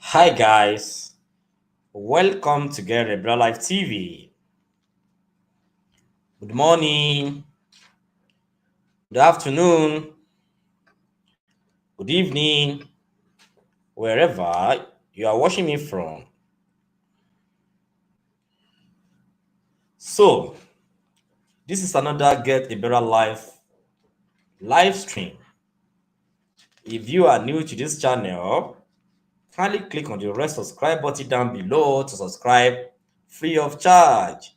Hi guys, welcome to Get a Real Life TV. Good morning, good afternoon, good evening, wherever you are watching me from. So, this is another Get a Better Life live stream. If you are new to this channel, kindly click on the red subscribe button down below to subscribe free of charge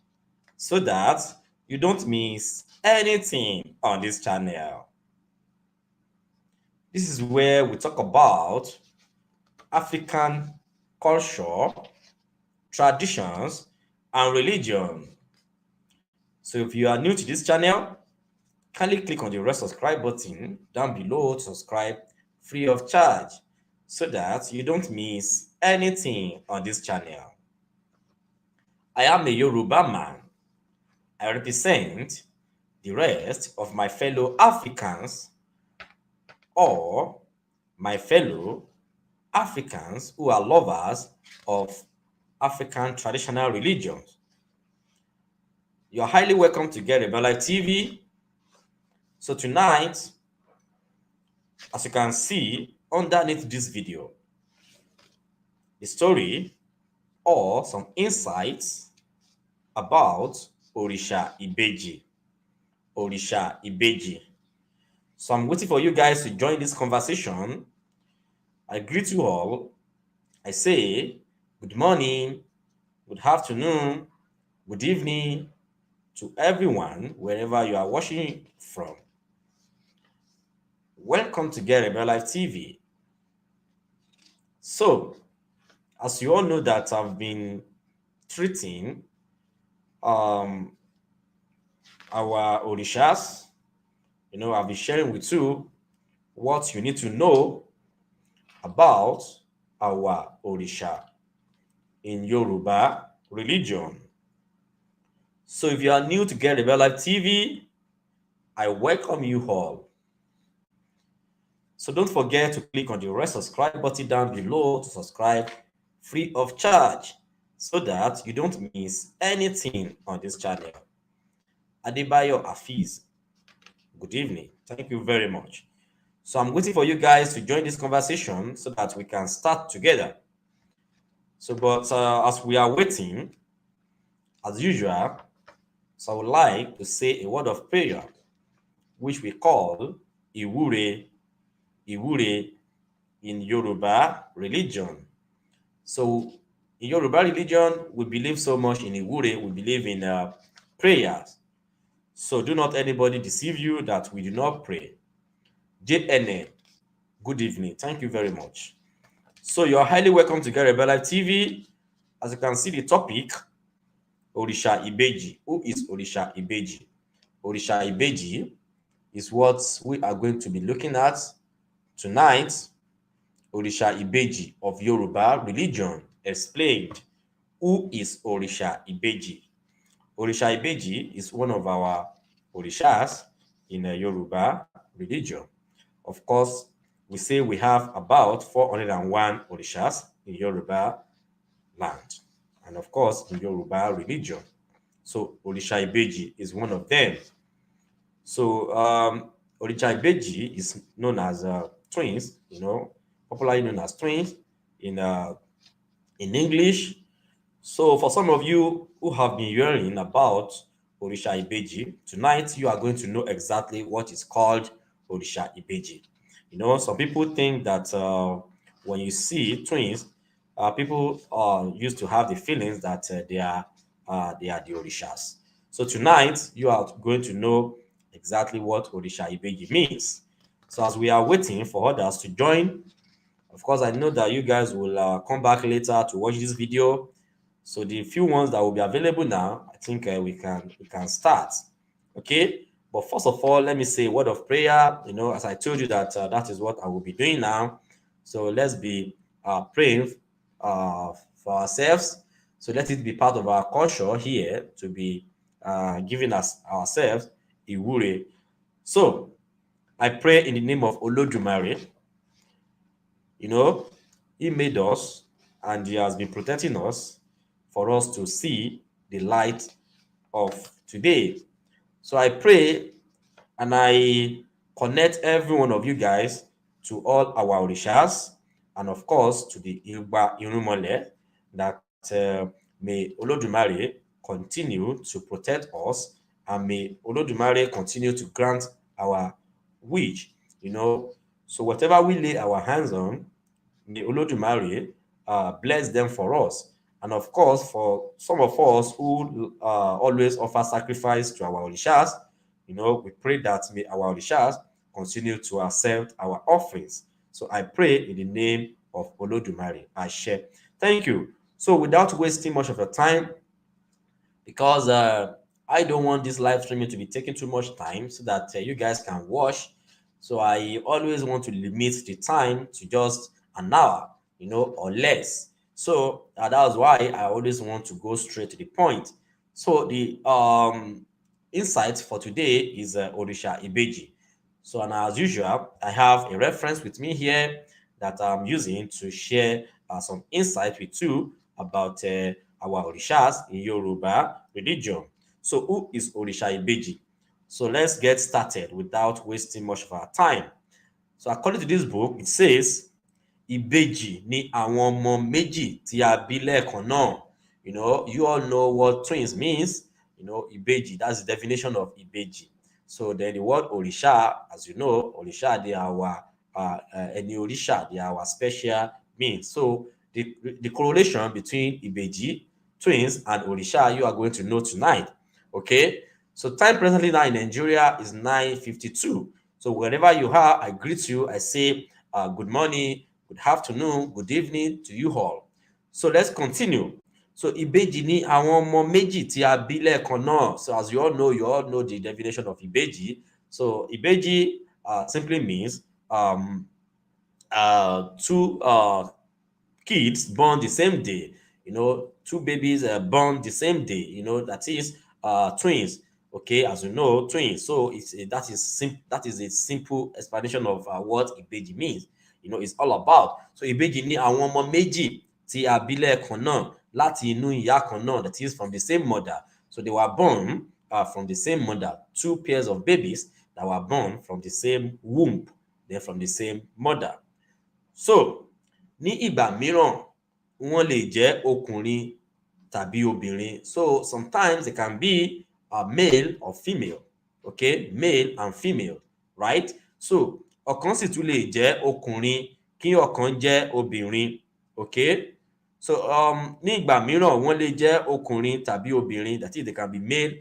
so that you don't miss anything on this channel. This is where we talk about African culture, traditions, and religion. So if you are new to this channel, kindly click on the red subscribe button down below to subscribe free of charge so that you don't miss anything on this channel. I am a Yoruba man. I represent the rest of my fellow Africans or my fellow Africans who are lovers of African traditional religions. You're highly welcome to Get a Life TV. So tonight, as you can see underneath this video, the story or some insights about Orisha Ibeji. Orisha Ibeji. So I'm waiting for you guys to join this conversation. I greet you all. I say good morning, good afternoon, good evening to everyone wherever you are watching from. Welcome to Get a Life TV. So, as you all know that I've been treating um, our Orishas, I've been sharing with you what you need to know about our Orisha in Yoruba religion. So if you are new to Get a Life TV, I welcome you all. So don't forget to click on the red subscribe button down below to subscribe free of charge so that you don't miss anything on this channel. Adebayo Afiz, good evening. Thank you very much. So I'm waiting for you guys to join this conversation so that we can start together. So, but as we are waiting, as usual, so I would like to say a word of prayer, which we call Iwure, Iwure in Yoruba religion. So in Yoruba religion, we believe so much in Iwure, we believe in prayers. So do not anybody deceive you that we do not pray. JNA, good evening. Thank you very much. So you're highly welcome to Get a Life TV. As you can see the topic, Orisha Ibeji. Who is Orisha Ibeji? Orisha Ibeji is what we are going to be looking at tonight. Orisha Ibeji of Yoruba religion explained. Who is Orisha Ibeji? Orisha Ibeji is one of our Orishas in the Yoruba religion. Of course, we say we have about 401 Orishas in Yoruba land, and of course, in Yoruba religion. So, Orisha Ibeji is one of them. So, Orisha Ibeji is known as twins, popularly known as twins in English. So, for some of you who have been hearing about Orisha Ibeji, tonight you are going to know exactly what is called Orisha Ibeji. Some people think that when you see twins, people used to have the feelings that they are the Orishas. So tonight you are going to know exactly what Orisha Ibeji means. So as we are waiting for others to join, of course, I know that you guys will come back later to watch this video. So the few ones that will be available now, I think we can start. Okay. But first of all, let me say a word of prayer. As I told you that that is what I will be doing now. So let's be praying for ourselves. So let it be part of our culture here to be giving us ourselves iwure. So I pray in the name of Olodumare. He made us, and He has been protecting us for us to see the light of today. So I pray and I connect every one of you guys to all our Orishas, and of course to the Igba Irumole, that may Olodumare continue to protect us, and may Olodumare continue to grant our wish. So whatever we lay our hands on, may Olodumare bless them for us. And of course, for some of us who always offer sacrifice to our Orishas, we pray that may our Orishas continue to accept our offerings. So I pray in the name of Olodumare. I share. Thank you. So without wasting much of your time, because I don't want this live streaming to be taking too much time so that you guys can watch. So I always want to limit the time to just an hour, or less. So that's why I always want to go straight to the point. So the insight for today is Orisha Ibeji. So, and as usual, I have a reference with me here that I'm using to share some insight with you about our Orishas in Yoruba religion. So, who is Orisha Ibeji? So, let's get started without wasting much of our time. So, according to this book, it says, Ibeji ni àwọn ọmọ méjì tí a bí lẹ́ẹ̀kan náà. You all know what twins means. Ibeji, that's the definition of Ibeji. So then the word Orisha, as you know, Orisha, they are our any Orisha, they are our special beings. So the correlation between Ibeji, twins, and Orisha, you are going to know tonight. Okay. So time presently now in Nigeria is 9:52. So wherever you are, I greet you. I say good morning, good afternoon, good evening to you all. So let's continue. So Ibeji ni àwọn ọmọ méjì tí a bí lẹ́ẹ̀kan náà. So as you all know the definition of Ibeji. So Ibeji simply means two kids born the same day. Two babies born the same day. That is twins. Okay, as you know, twins. So that is a simple explanation of what Ibeji means. It's all about. So Ibeji ni àwọn ọmọ méjì tí a bí lẹ́ẹ̀kan náà láti inú ìyá kan náà, that is from the same mother. So they were born from the same mother, two pairs of babies that were born from the same womb, they're from the same mother. So ní ìgbà mìíràn wọ́n lè jẹ́ ọkùnrin tàbí obìnrin. So sometimes it can be a male or female. Okay, male and female, right? So ọ̀kan sì tún lè jẹ́ ọkùnrin kí ọ̀kan jẹ́ obìnrin. Okay, so ní ìgbà mìíràn wọ́n lè jẹ́ ọkùnrin tàbí obìnrin, that is they can be male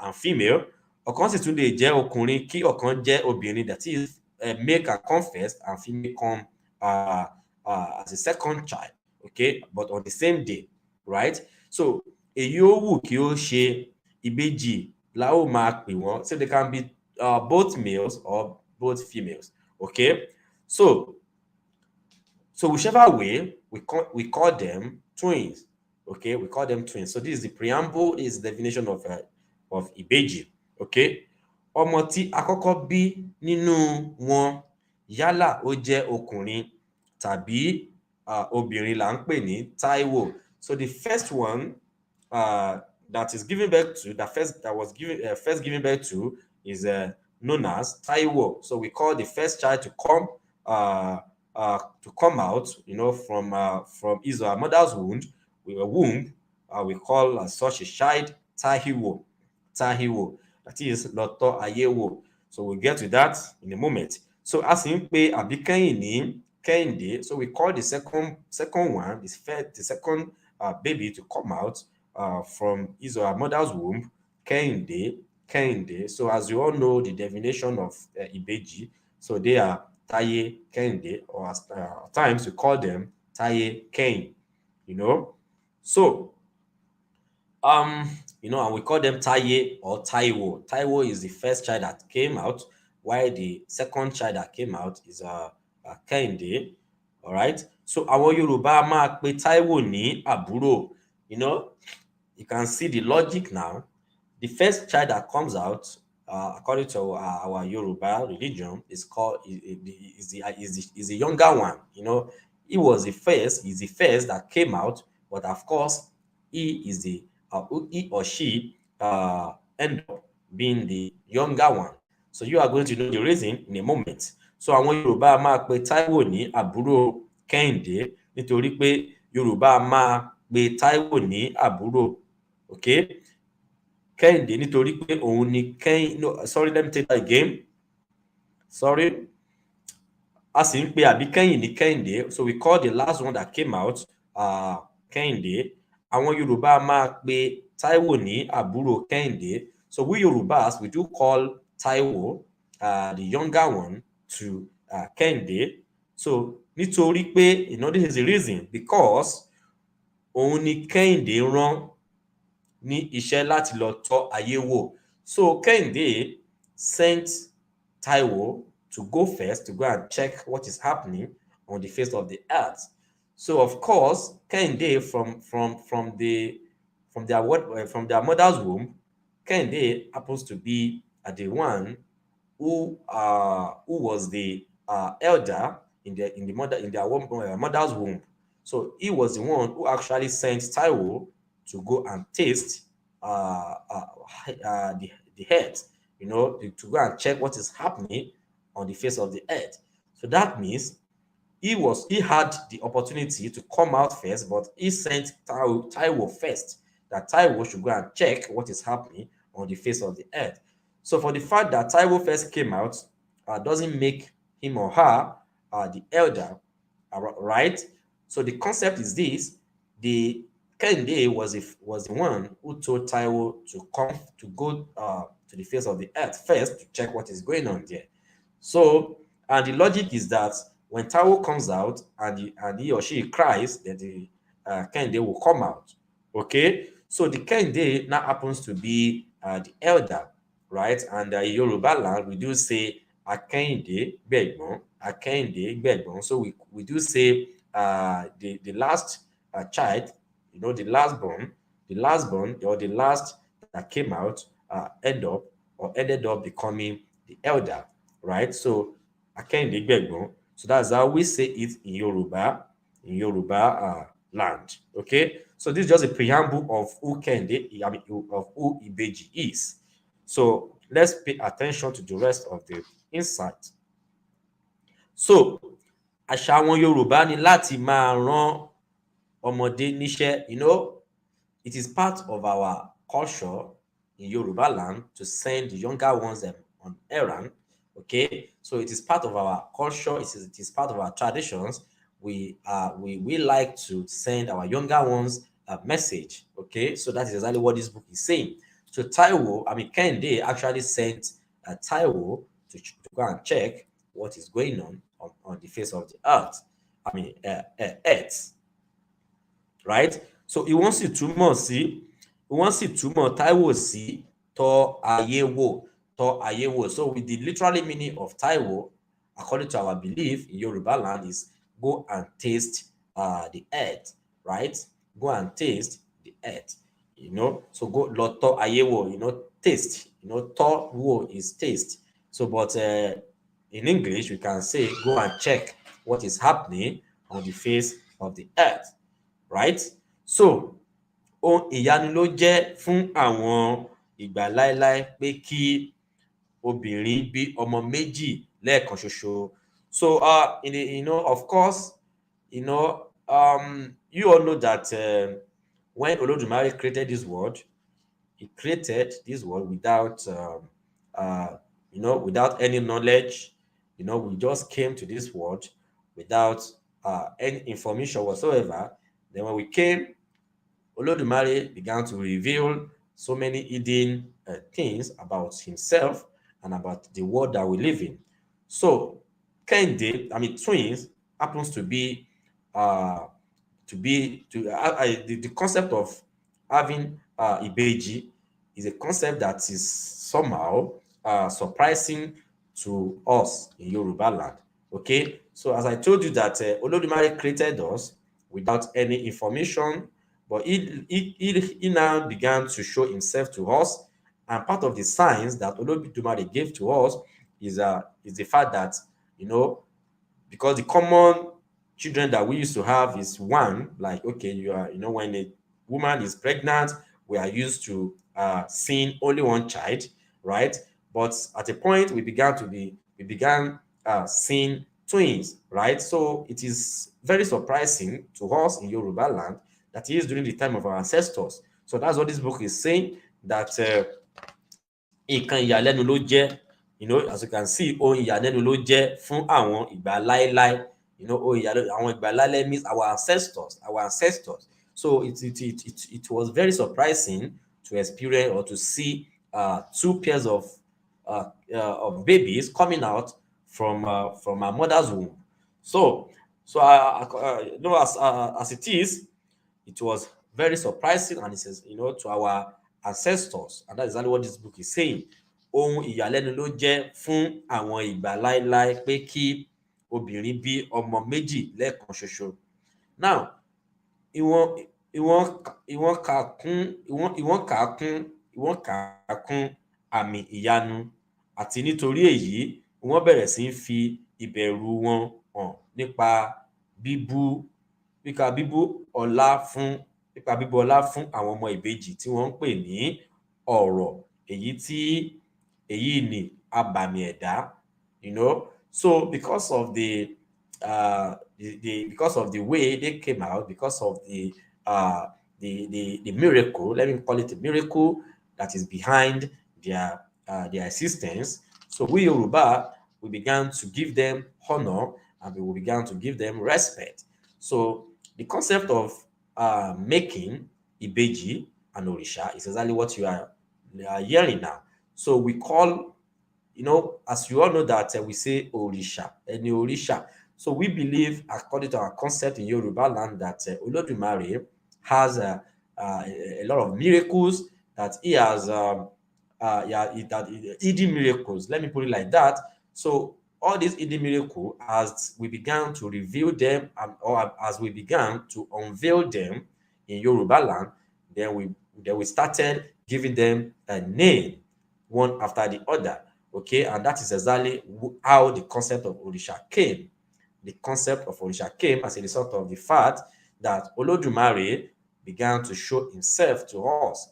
and female. Ọ̀kan sì tún lè jẹ́ ọkùnrin kí ọ̀kan jẹ́ obìnrin, that is male can come first and female come as a second child. Okay, but on the same day, right? So èyí ó wù kí ó ṣe, Ìbejì la ó máa pè wọ́n. So they can be both males or both females. Okay, so whichever way, we call them twins. Okay, we call them twins. So this is the preamble, this is the definition of Ibeji. Okay, ọmọ tí a kọ́kọ́ bí nínú wọn yálà ó jẹ́ ọkùnrin tàbí obìnrin là ń pè ní Taiwo. So the first one that is given birth to, first given birth to is known as Taiwo. So we call the first child to come out, from his or her mother's womb. We call such a child Tahiwo. That is Lọ́tọ̀ Ayéwo. So we'll get to that in a moment. So as in pé àbí kẹ́yìn ní Kehinde, so we call the second one, the second baby to come out from his or her mother's womb, Kehinde. So as you all know the definition of Ibeji, so they are Taye, Kehinde, or at times we call them Taye Kehin. So and we call them Taye or Taiwo. Taiwo is the first child that came out, while the second child that came out is Kehinde. All right. So àwọn Yorùbá máa pe Taiwo ní àbúrò. You can see the logic now. The first child that comes out, according to our Yoruba religion, is the younger one. he was the first, is the first that came out, but of course, he is the he or she end up being the younger one. So you are going to know the reason in a moment. So àwọn Yorùbá máa pe Taiwo ní àbúrò Kehinde nítorí pé Yorùbá máa pe Taiwo ní àbúrò, okay? Kehinde nítorí pé òun ni no, sorry, let me take that again. Sorry. A sì ń pe àbíkẹ́yìn ní Kehinde, so we call the last one that came out Kehinde. Àwọn Yorùbá máa pe Taiwo ní àbúrò Kehinde. So we Yorùbás, we do call Taiwo, the younger one, to Kehinde. So nítorí pé, this is the reason, because òun ni Kehinde rán ní iṣẹ́ láti lọ tọ́ ayé wò. So Kehinde sent Taiwo to go first to go and check what is happening on the face of the earth. So of course, Kehinde from their mother's womb, Kehinde happens to be the one who was the elder in their mother's womb. So he was the one who actually sent Taiwo to go and taste the head, to go and check what is happening on the face of the earth. So that means he had the opportunity to come out first, but he sent Taiwo first, that Taiwo should go and check what is happening on the face of the earth. So for the fact that Taiwo first came out doesn't make him or her the elder, right? So the concept is this: the Kehinde was the one who told Taiwo to go to the face of the earth first to check what is going on there. So, and the logic is that when Taiwo comes out and he or she cries, then the Kehinde will come out. Okay, so the Kehinde now happens to be the elder, right? And in Yoruba land, we do say Akehinde Gbegbon, Akehinde Gbegbon. So we do say the last child, the last born, or the last that came out ended up becoming the elder, right? So Akehinde Gbegbon. So that's how we say it in Yoruba land. Okay, so this is just a preamble of who Kehinde, of who Ibeji is. So let's pay attention to the rest of the insight. So àṣà àwọn Yorùbá ni láti máa rán ọmọdé níṣẹ́. It is part of our culture in Yoruba land to send the younger ones on errand. Okay, so it is part of our culture. It is part of our traditions. We like to send our younger ones a message. Okay, so that is exactly what this book is saying. So Kehinde actually sent Taiwo to go and check what is going on the face of the earth. Earth, right? So he wants you to túmọ̀ Taiwo sí tọ́ ayé wò. So with the literally meaning of Taiwo, according to our belief in Yoruba land, is go and taste the earth, right? Go and taste the earth. So go lọ tọ́ ayé wò, taste. Tọ́ wò is taste. So but in English we can say go and check what is happening on the face of the earth, right? So ohun ìyanu ló jẹ́ fún àwọn ìgbà láéláé pé kí obìnrin bí ọmọ méjì lẹ́ẹ̀kan ṣoṣo. So of course, you all know that when Olódùmarè created this world, he created this world without without any knowledge. We just came to this world without any information whatsoever. Then when we came, Olódùmarè began to reveal so many hidden things about himself and about the world that we live in. So Kehinde, twins, happens to be the concept of having Ibeji is a concept that is somehow surprising to us in Yoruba land. Okay, so as I told you that Olódùmarè created us without any information, but he now began to show himself to us, and part of the signs that Olódùmarè gave to us is the fact that because the common children that we used to have is one, like, okay, when a woman is pregnant, we are used to seeing only one child, right? But at a point, we began seeing twins, right? So it is very surprising to us in Yoruba land that is during the time of our ancestors. So that's what this book is saying, that nǹkan ìyàlẹ́nu ló jẹ́, as you can see, ohun ìyàlẹ́nu ló jẹ́ fún àwọn ìgbà láéláé. Ohun ìyàlẹ́nu, àwọn ìgbà láéláé means our ancestors. So it was very surprising to experience or to see two pairs of babies coming out from our mother's womb. As it is, it was very surprising, and it says, to our ancestors, and that is exactly what this book is saying. Ohun ìyàlẹ́nu ló jẹ́ fún àwọn ìgbà láéláé pé kí obìnrin bí ọmọ méjì lẹ́ẹ̀kan ṣoṣo. Now, ìwọ̀n kà á kún àmì ìyanu, àti nítorí èyí wọ́n bẹ̀rẹ̀ sí í fi ìbẹ̀rù wọn hàn nípa bíbú ọlá fún àwọn ọmọ ìbejì tí wọ́n ń pè ní ọ̀rọ̀, èyí ni abàmì ẹ̀dá. So because of the way they came out, because of the miracle, let me call it a miracle, that is behind their existence. So we Yoruba, we began to give them honor, and we began to give them respect. So the concept of making Ibeji and Orisha is exactly what you are hearing now. So we call, as you all know, that we say Orisha and Orisha. So we believe, according to our concept in Yoruba land, that Olodumare has a lot of miracles, that he has hidden miracles. Let me put it like that. So all these hidden miracles, as we began to reveal them, or as we began to unveil them in Yoruba land, then we started giving them a name, one after the other. Okay, and that is exactly how the concept of Orisha came. The concept of Orisha came as a result of the fact that Olodumare began to show himself to us,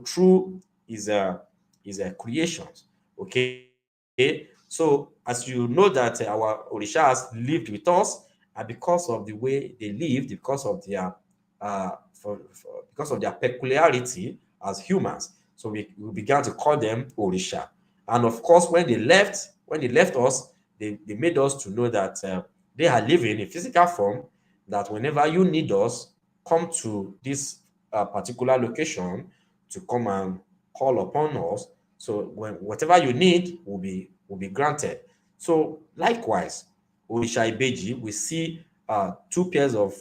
through his creations. Okay, so as you know that our Orishas lived with us, and because of the way they lived, because of their peculiarity as humans, so we began to call them Orisha. And of course, when they left us, they made us to know that they are living in physical form, that whenever you need us, come to this particular location to come and call upon us. So whatever you need will be granted. So likewise, Orisha Ibeji, we see two pairs of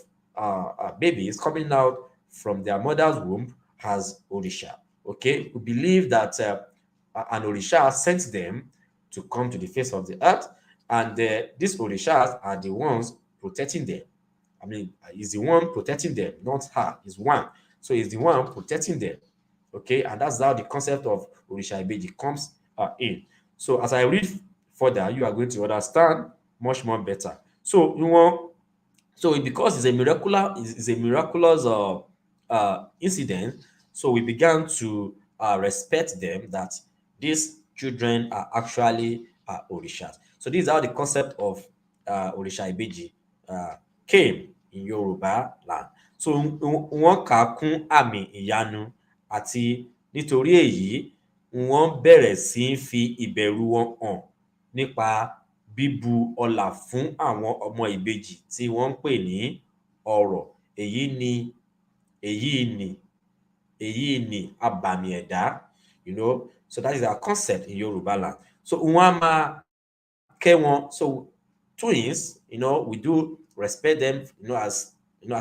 babies coming out from their mother's womb as Orisha. Okay, we believe that an Orisha sent them to come to the face of the earth, and these Orishas are the ones protecting them. I mean, he's the one protecting them, not her. He's one. So he's the one protecting them. Okay, and that's how the concept of Orisha Ibeji comes in. So as I read further, you are going to understand much more better. So because it's a miraculous incident, so we began to respect them, that these children are actually Orishas. So this is how the concept of Orisha Ibeji came in Yoruba land. So wọ́n kà á kún àmì ìyanu, àti nítorí èyí wọ́n bẹ̀rẹ̀ sí í fi ìbẹ̀rù wọn hàn nípa bíbu ọlà fún àwọn ọmọ ìbejì tí wọ́n ń pè ní ọ̀rọ̀, èyí ni abàmì ẹ̀dá. So that is our concept in Yoruba land. So wọ́n á máa kẹ́ wọn. So twins, we do respect them, as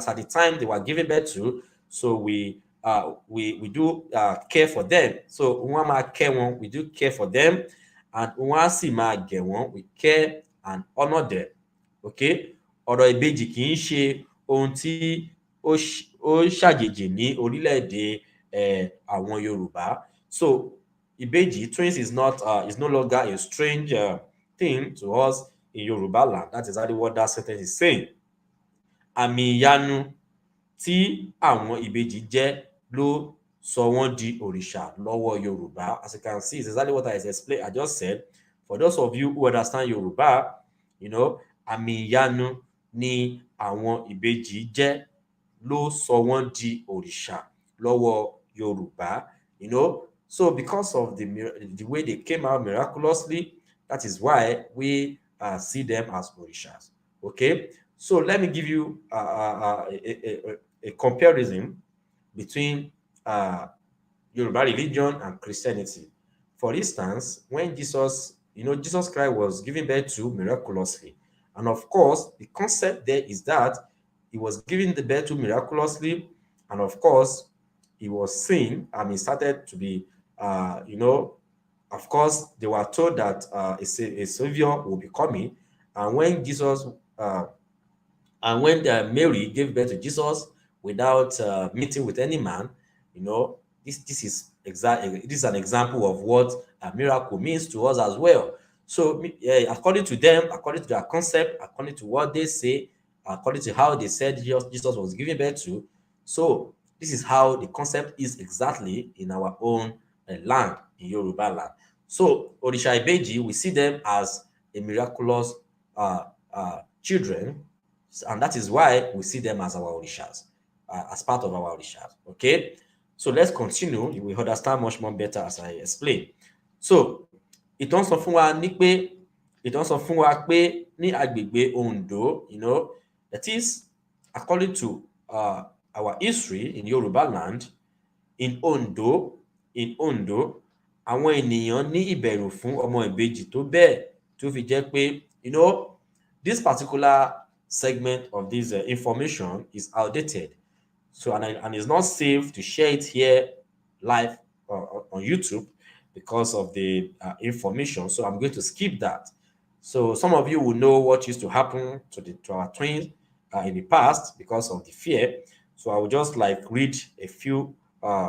at the time they were given birth to. So we do care for them. So wọ́n á máa kẹ́ wọn, we do care for them, and wọ́n á sì máa gẹ̀ wọ́n, we care and honor them. Okay, ọ̀rọ̀ ìbejì kì í ṣe ohun tí ó ṣàjèjì ní orílẹ̀-èdè àwọn Yorùbá. So Ibeji, twins, is no longer a strange thing to us in Yoruba land. That's exactly what that sentence is saying. àmì ìyanu tí àwọn ìbejì jẹ́ ló sọ wọ́n di òrìṣà lọ́wọ́ Yorùbá. As you can see, it's exactly what I just said. For those of you who understand Yorùbá, àmì ìyanu ni àwọn ìbejì jẹ́ ló sọ wọ́n di òrìṣà lọ́wọ́ Yorùbá. So because of the way they came out miraculously, that is why we see them as orishas. Okay, so let me give you a comparison between Yoruba religion and Christianity. For instance, when Jesus Christ was given birth to miraculously, and of course the concept there is that he was given the birth to miraculously, and of course he was seen and he started to be of course they were told that a savior will be coming. And when Mary gave birth to Jesus without meeting with any man, this is an example of what a miracle means to us as well. So according to them, according to their concept, according to what they say, according to how they said Jesus was given birth to, so this is how the concept is exactly in our own land, in Yoruba land. So Orisha Ibeji, we see them as a miraculous children, and that is why we see them as our orishas, as part of our orishas. Okay, so let's continue. You will understand much more better as I explain. So ìtàn sọ fún wa pé ní agbègbè Ondo, that is according to our history in Yoruba land, in Ondo, àwọn ènìyàn ní ìbẹ̀rù fún ọmọ ìbejì tó bẹ́ẹ̀ tó fi jẹ́ pé this particular segment of this information is outdated, so and it's not safe to share it here live on YouTube because of the information. So I'm going to skip that. So some of you will know what used to happen to our twins in the past because of the fear. So I will just read a few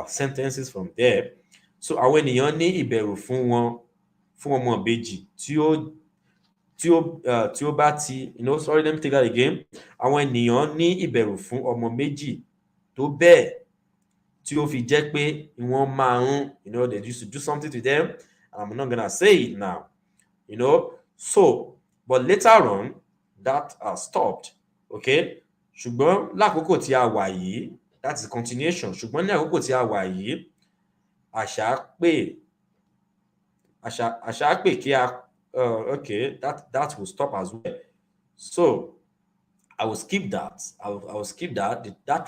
sentences from there. So àwọn ènìyàn ní ìbẹ̀rù fún ọmọ ìbejì tí ó bá ti sorry, let me take that again. Àwọn ènìyàn ní ìbẹ̀rù fún ọmọ méjì tó bẹ́ẹ̀ tí ó fi jẹ́ pé wọ́n máa ń they used to do something to them. I'm not gonna say it now, so but later on that stopped. Okay, ṣùgbọ́n lákòókò tí a wà yìí, that is continuation. Ṣùgbọ́n ní àkókò tí a wà yìí, àṣà pé kí a okay, that will stop as well. So I will skip that. I will skip that. That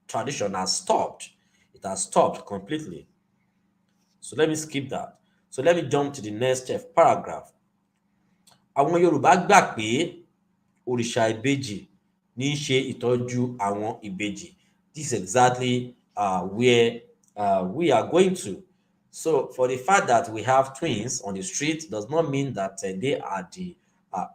tradition has stopped. It has stopped completely. So let me skip that. So let me jump to the next paragraph. Àwọn Yorùbá gbà pé Orisha Ibeji ní í ṣe ìtọ́jú àwọn ìbejì. This is exactly where we are going to. So for the fact that we have twins on the street does not mean that they are the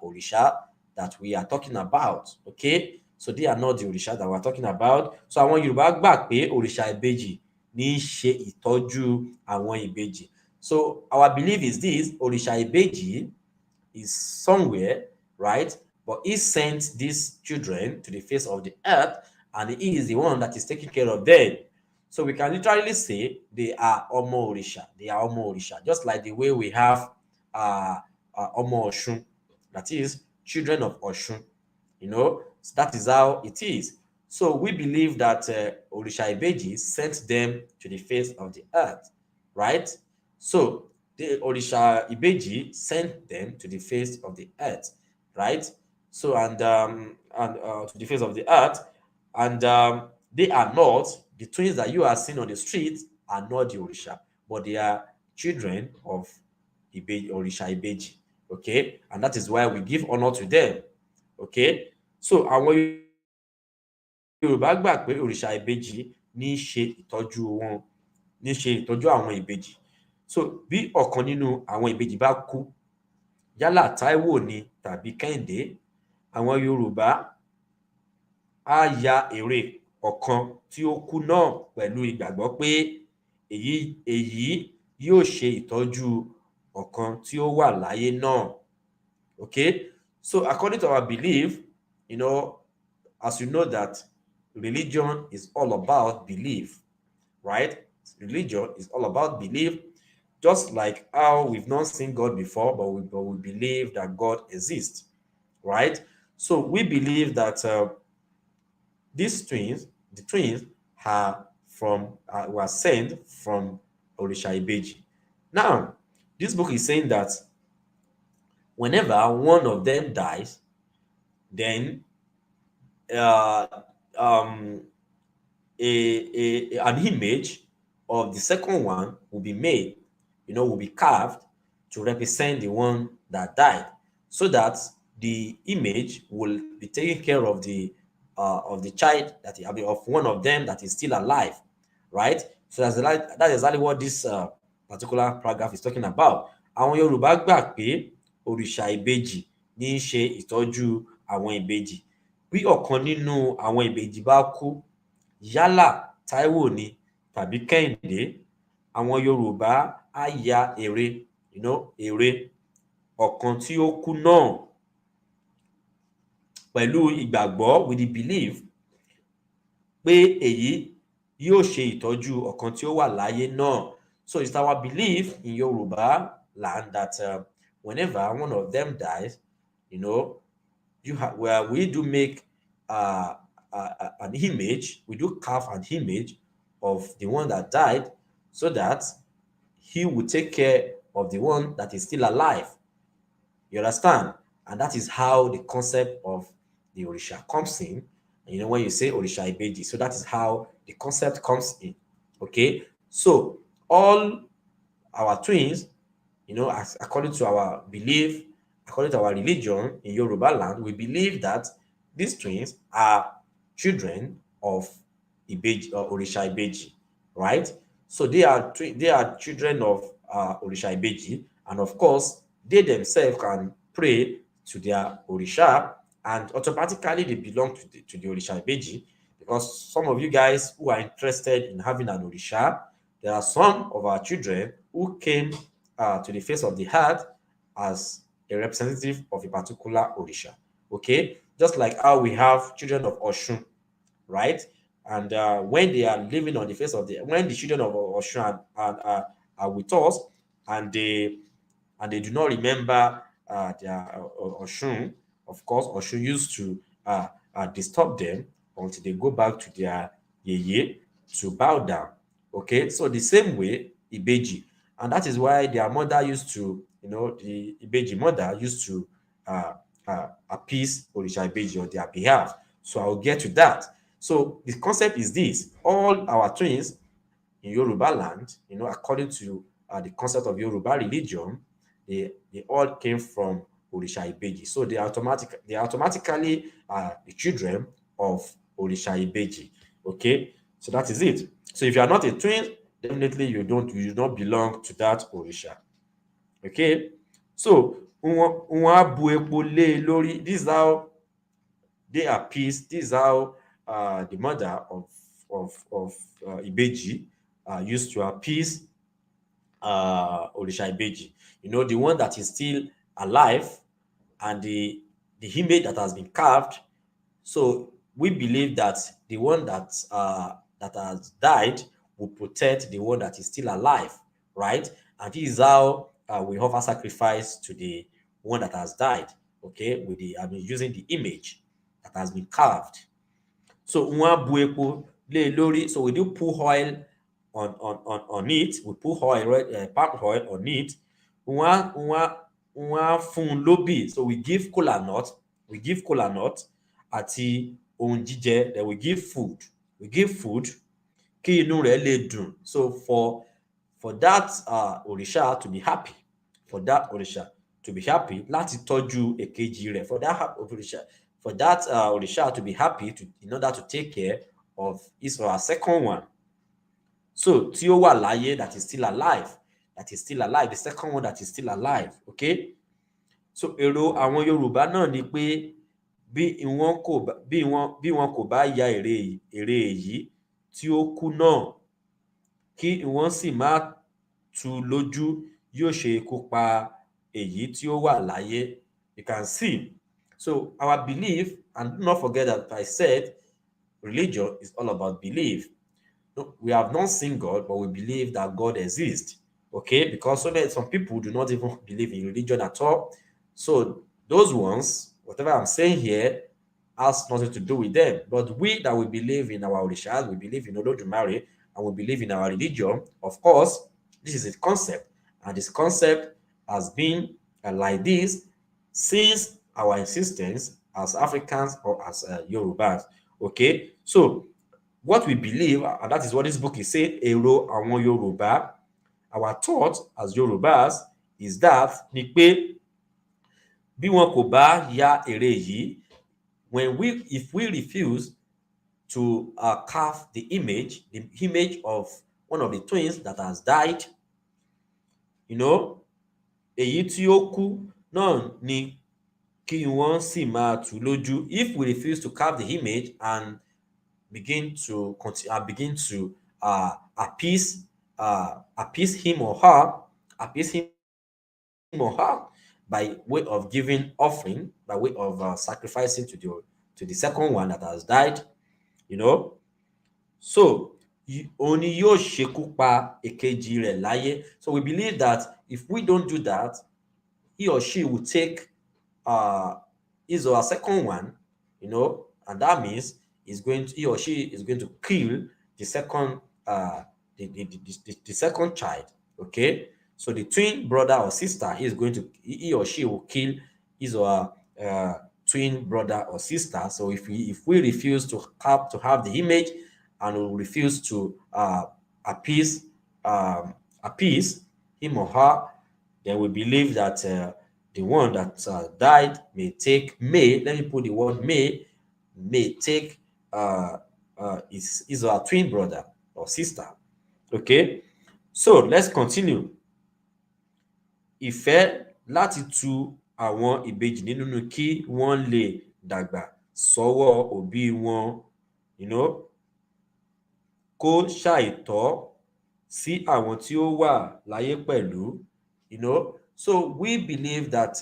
Orisha that we are talking about. Okay, so they are not the Orisha that we are talking about. So àwọn Yorùbá gbà pé Orisha Ibeji ní í ṣe ìtọ́jú àwọn ìbejì. So our belief is this: Orisha Ibeji is somewhere, right? But he sent these children to the face of the earth, and he is the one that is taking care of them. So we can literally say they are Omo Orisha. They are Omo Orisha, just like the way we have Omo Oshun, that is children of Oshun. So that is how it is. So we believe that Orisha Ibeji sent them to the face of the earth, right? So the Orisha Ibeji sent them to the face of the earth, right? So and to the face of the earth, and they are not the twins that you are seeing on the street are not the Orisha, but they are children of Orisha Ibeji. Okay, and that is why we give honor to them. Okay, so àwọn Yorùbá gbà pé Orisha Ibeji ní í ṣe ìtọ́jú àwọn ìbejì. So bí ọ̀kan nínú àwọn ìbejì bá kú, yálà Taiwo ni tàbí Kehinde, àwọn Yorùbá á ya ère ọ̀kan tí ó kú náà pẹ̀lú ìgbàgbọ́ pé èyí yóò ṣe ìtọ́jú ọ̀kan tí ó wà láyé náà. Okay, so according to our belief, as you know that religion is all about belief, right? Religion is all about belief, just like how we've not seen God before, but we believe that God exists, right? So we believe that these twins, the twins, are were sent from Orisha Ibeji. Now, this book is saying that whenever one of them dies, then uh, um, an image of the second one will be made, will be carved to represent the one that died, so that the image will be taking care of the child of one of them that is still alive, right? So that's exactly what this particular paragraph is talking about. Àwọn Yorùbá gbà pé òrìṣà ìbejì ní í ṣe ìtọ́jú àwọn ìbejì. Bí ọ̀kan nínú àwọn ìbejì bá kú, yálà Taiwo ni tàbí Kehinde, àwọn Yorùbá á ya ère ọ̀kan tí ó kú náà pẹ̀lú ìgbàgbọ́, with the belief pé èyí yóò ṣe ìtọ́jú ọ̀kan tí ó wà láyé náà. So it's our belief in Yoruba land that whenever one of them dies, we do make an image, we do carve an image of the one that died, so that he will take care of the one that is still alive. You understand? And that is how the concept of the Orisha comes in. When you say Orisha Ibeji, so that is how the concept comes in. Okay? So all our twins, according to our belief, according to our religion in Yoruba land, we believe that these twins are children of Ibeji or Orisha Ibeji, right? So they are children of Orisha Ibeji, and of course, they themselves can pray to their Orisha, and automatically they belong to the Orisha Ibeji, because some of you guys who are interested in having an Orisha, there are some of our children who came to the face of the earth as a representative of a particular Orisha. Okay, just like how we have children of Oshun, right? And when they are living on the face of when the children of Oshun are with us, and they do not remember their Oshun, of course, Oshun used to disturb them until they go back to their yeye to bow down. Okay, so the same way Ibeji, and that is why their mother used to, the Ibeji mother used to appease Orisha Ibeji on their behalf. So I'll get to that. So the concept is this: all our twins in Yoruba land, according to the concept of Yoruba religion, they all came from Orisha Ibeji. So they automatically the children of Orisha Ibeji. Okay, so that is it. So if you are not a twin, definitely you do not belong to that Orisha. Okay, so this is how they appease. This is how the mother of Ibeji used to appease Orisha Ibeji. The one that is still alive, and the image that has been carved. So we believe that the one that has died will protect the one that is still alive, right? And this is how we offer sacrifice to the one that has died. Okay, using the image that has been carved. So so we do pour oil on it. We put oil, palm oil on it. Fún lóbì. So we give kola nut. Àti ohun jíjẹ. Then we give food. Kí inú rẹ̀ lè dùn. So for that Orisha to be happy, láti tọ́jú èkejì rẹ̀, for that Orisha to be happy in order to take care of his or her second one. So tí ó wà láyé, that is still alive, the second one that is still alive. Okay, so èrò àwọn Yorùbá náà ni pé bí wọn kò bá ya ère èyí tí ó kú náà, kí wọ́n sì má tú lójú, yóò ṣe ikú pa èyí tí ó wà láyé. You can see. So our belief And do not forget that I said religion is all about belief. No, we have not seen God, but we believe that God exists. Okay, because some people do not even believe in religion at all. So those ones, whatever I'm saying here, has nothing to do with them. But we that we believe in our Orishas, we believe in Olodumare, and we believe in our religion, of course, this is a concept. And this concept has been like this since our existence as Africans or as Yorubas. Okay, so what we believe, and that is what this book is saying, Èrò àwọn Yorùbá, our thought as Yorubas is that ni pé bí wọn kò bá ya ère yìí, if we refuse to carve the image of one of the twins that has died, you know, èyí tí ó kú náà ni kí wọ́n sì máa tù lójú. If we refuse to carve the image and begin to appease him or her by way of giving offering, by way of sacrificing to the second one that has died, you know. So òun ni yóò ṣekú pa èkejì rẹ̀ láyé. So we believe that if we don't do that, he or she will take his or her second one, you know, and that means he or she is going to kill the second the second child. Okay, so the twin brother or sister he or she will kill his or her twin brother or sister. So if we refuse to have the image, and we refuse to appease appease him or her, then we believe that the one that died let me put the word may take his or her twin brother or sister. Okay, so let's continue. Ìfẹ́ láti tu àwọn ìbejì nínú kí wọ́n lè dàgbà sọ́wọ́ òbí wọn, you know, kó ṣàìtọ́ sí àwọn tí ó wà láyé pẹ̀lú, you know. So we believe that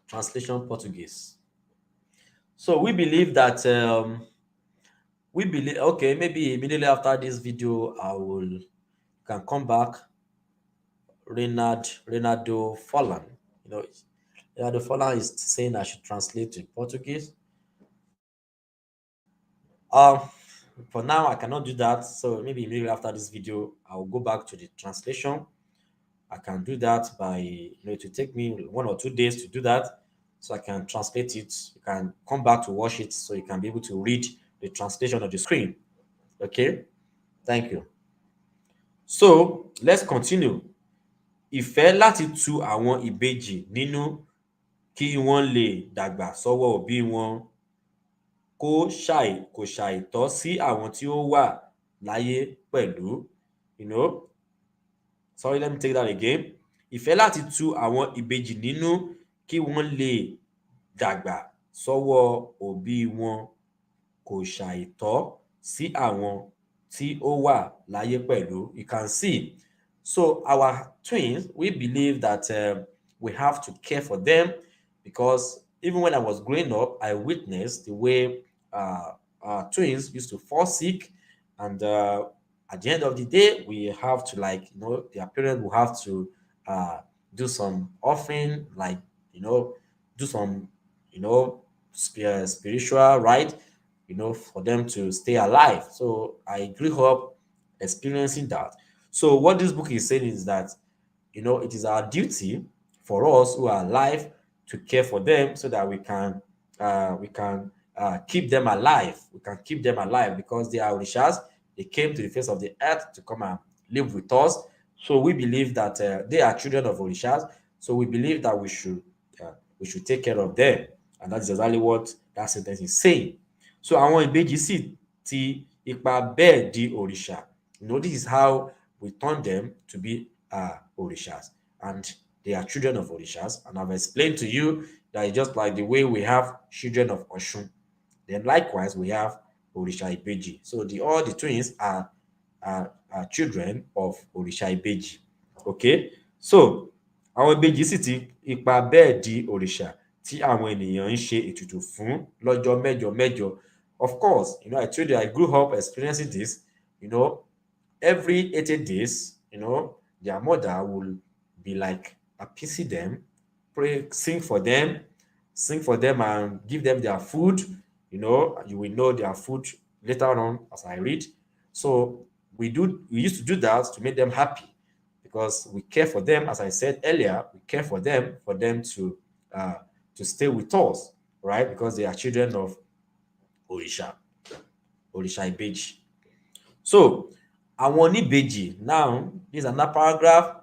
translation Portuguese. So we believe that okay, maybe immediately after this video can come back. Reynaldo Falan, you know, Reynaldo Falan is saying I should translate to Portuguese. For now I cannot do that, so maybe immediately after this video I will go back to the translation. I can do that by, you know, it will take me 1 or 2 days to do that, so I can translate it. You can come back to watch it, so you can be able to read the translation of the screen. Okay, thank you. So let's continue. Ìfẹ́ láti tu àwọn ìbejì nínú kí wọ́n lè dàgbà sọ́wọ́ òbí wọn, kò ṣàìtọ́ sí àwọn tí ó wà láyé pẹ̀lú, you know. Sorry, let me take that again. Ìfẹ́ láti tu àwọn ìbejì nínú kí wọ́n lè dàgbà sọ́wọ́ òbí wọn, kò ṣàìtọ́ sí àwọn tí ó wà láyé pẹ̀lú. You can see. So our twins, we believe that we have to care for them, because even when I was growing up, I witnessed the way twins used to fall sick, and at the end of the day, we have to, like, you know, their parents will have to do some offering, like, you know, do some, you know, spiritual right, you know, for them to stay alive. So I grew up experiencing that. So what this book is saying is that, you know, it is our duty for us who are alive to care for them, so that we can keep them alive. We can keep them alive because they are Orishas. They came to the face of the earth to come and live with us. So we believe that they are children of Orishas. So we believe that we should take care of them, and that is exactly what that sentence is saying. So àwọn ìbejì sì ti ipa bẹ́ẹ̀ di òrìṣà. You know, this is how we turn them to be Orishas, and they are children of Orishas. And I've explained to you that it's just like the way we have children of Oshun, then likewise we have Orisha Ibeji. So all the twins are children of Orisha Ibeji. Okay, so àwọn ìbejì sì ti ipa bẹ́ẹ̀ di òrìṣà tí àwọn ènìyàn ń ṣe ètùtù fún lọ́jọ́ mẹ́jọ mẹ́jọ. Of course, I told you I grew up experiencing this. Every 80 days, their mother will be like appeasing them, pray, sing for them and give them their food. You will know their food later on as I read. So we used to do that to make them happy because we care for them. As I said earlier, we care for them to stay with us, right? Because they are children of Orisha, Orisha Ibeji. So àwọn oníbejì, now this is another paragraph.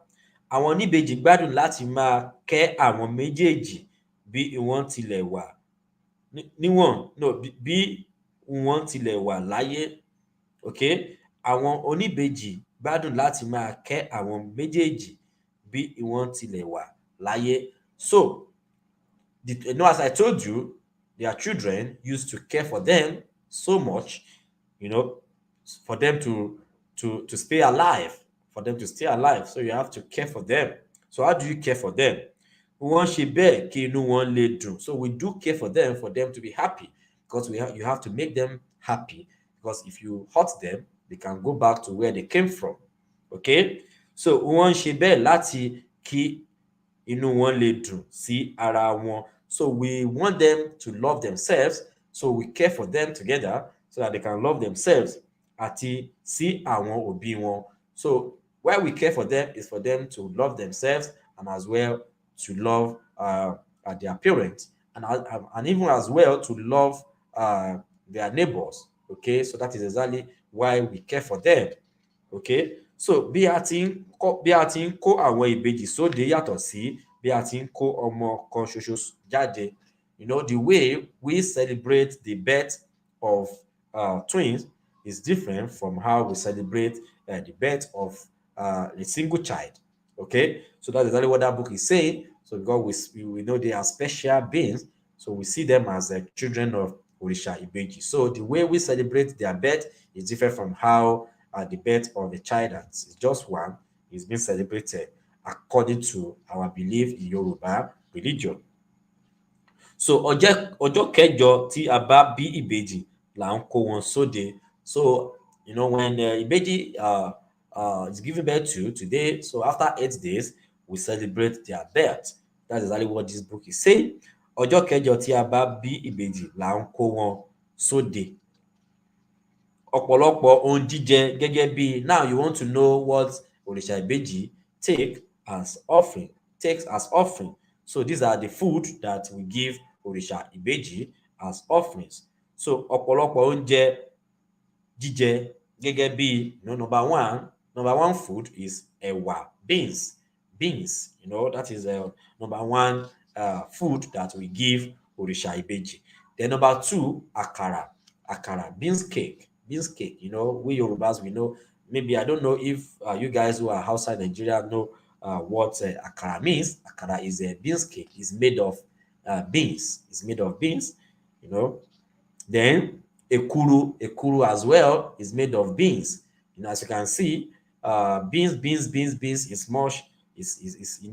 Àwọn oníbejì gbádùn láti máa kẹ́ àwọn méjèèjì bí wọ́n tilẹ̀ wà bí wọ́n tilẹ̀ wà láyé. Okay, àwọn oníbejì gbádùn láti máa kẹ́ àwọn méjèèjì bí wọ́n tilẹ̀ wà láyé. So as I told you, their children used to care for them so much, for them to stay alive, So you have to care for them. So how do you care for them? Wọ́n ṣe bẹ́ẹ̀ kí inú wọn lè dùn. So we do care for them to be happy, because you have to make them happy, because if you hurt them, they can go back to where they came from. Okay? So wọ́n ṣe bẹ́ẹ̀ láti kí inú wọn lè dùn sí ara wọn. So we want them to love themselves, so we care for them together so that they can love themselves àti sí àwọn òbí wọn. So why we care for them is for them to love themselves and as well to love their parents and even as well to love their neighbors. Okay, so that is exactly why we care for them. Okay, so bí a ti ń kó àwọn ìbejì sóde yàtọ̀ sí bí a ti ń kó ọmọ kan ṣoṣo jáde. The way we celebrate the birth of twins is different from how we celebrate the birth of a single child. Okay, so that's exactly what that book is saying. So because we know they are special beings, so we see them as the children of Orisha Ibeji. So the way we celebrate their birth is different from how the birth of a child that is just one is being celebrated according to our belief in Yoruba religion. So ọjọ́ kẹjọ tí a bá bí ìbejì là ń kó wọn sóde. So when Ibeji is given birth to today, so after 8 days we celebrate their birth. That's exactly what this book is saying. Ọjọ́ kẹjọ tí a bá bí ìbejì là ń kó wọn sóde. Ọ̀pọ̀lọpọ̀ ohun jíjẹ gẹ́gẹ́ bí, now you want to know what Orisha Ibeji takes as offering. So these are the food that we give Orisha Ibeji as offerings. So ọ̀pọ̀lọpọ̀ oúnjẹ jíjẹ gẹ́gẹ́ bí, number one food is ẹ̀wà, beans. That is number one food that we give Orisha Ibeji. Then number two, akara, beans cake. We Yorubas, we know. Maybe I don't know if you guys who are outside Nigeria know what akara means. Akara is a beans cake. It's made of beans. Then ekuru as well is made of beans. As you can see, beans is much is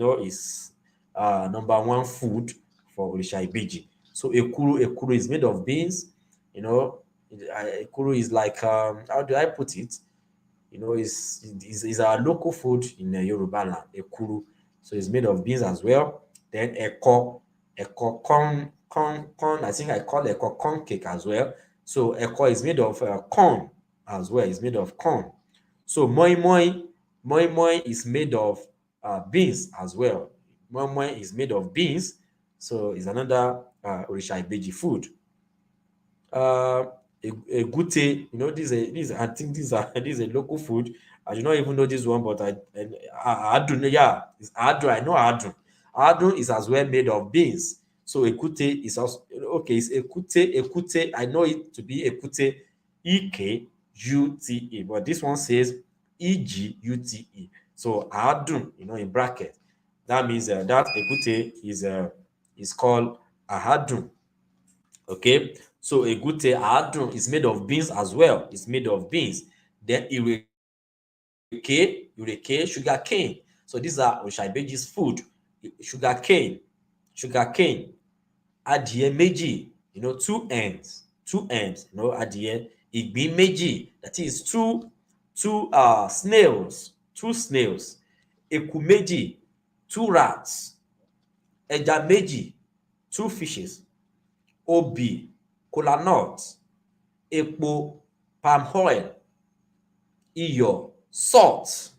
number one food for Orisha Ibeji. So ekuru is made of beans. Ekuru is like how do I put it? Is our local food in Yoruba land. Ekuru, so it's made of beans as well. Then eko corn. I think I call eko corn cake as well. So eko is made of corn as well. It's made of corn. So moi is made of beans as well. Moi is made of beans. So it's another Orisha Ibeji food. Egute, I think these are local food. I do not even know this one, but adun, yeah, it's adun. I know adun. Adun is as well made of beans. So ekute is also okay. It's ekute. I know it to be ekute, E-K-U-T-E, but this one says E-G-U-T-E. So adun, in bracket, that means that ekute is called ahadun. Okay, so egute adun is made of beans as well. It's made of beans. Then ireke, sugar cane. So these are Orisha Ibeji's food. Sugar cane. adìẹ méjì, two ends, adìẹ. Ìgbín méjì, that is two snails. Eku méjì, two rats. Ẹja méjì, two fishes. Obì, kola nut. Epo, palm oil. Iyọ̀, salt.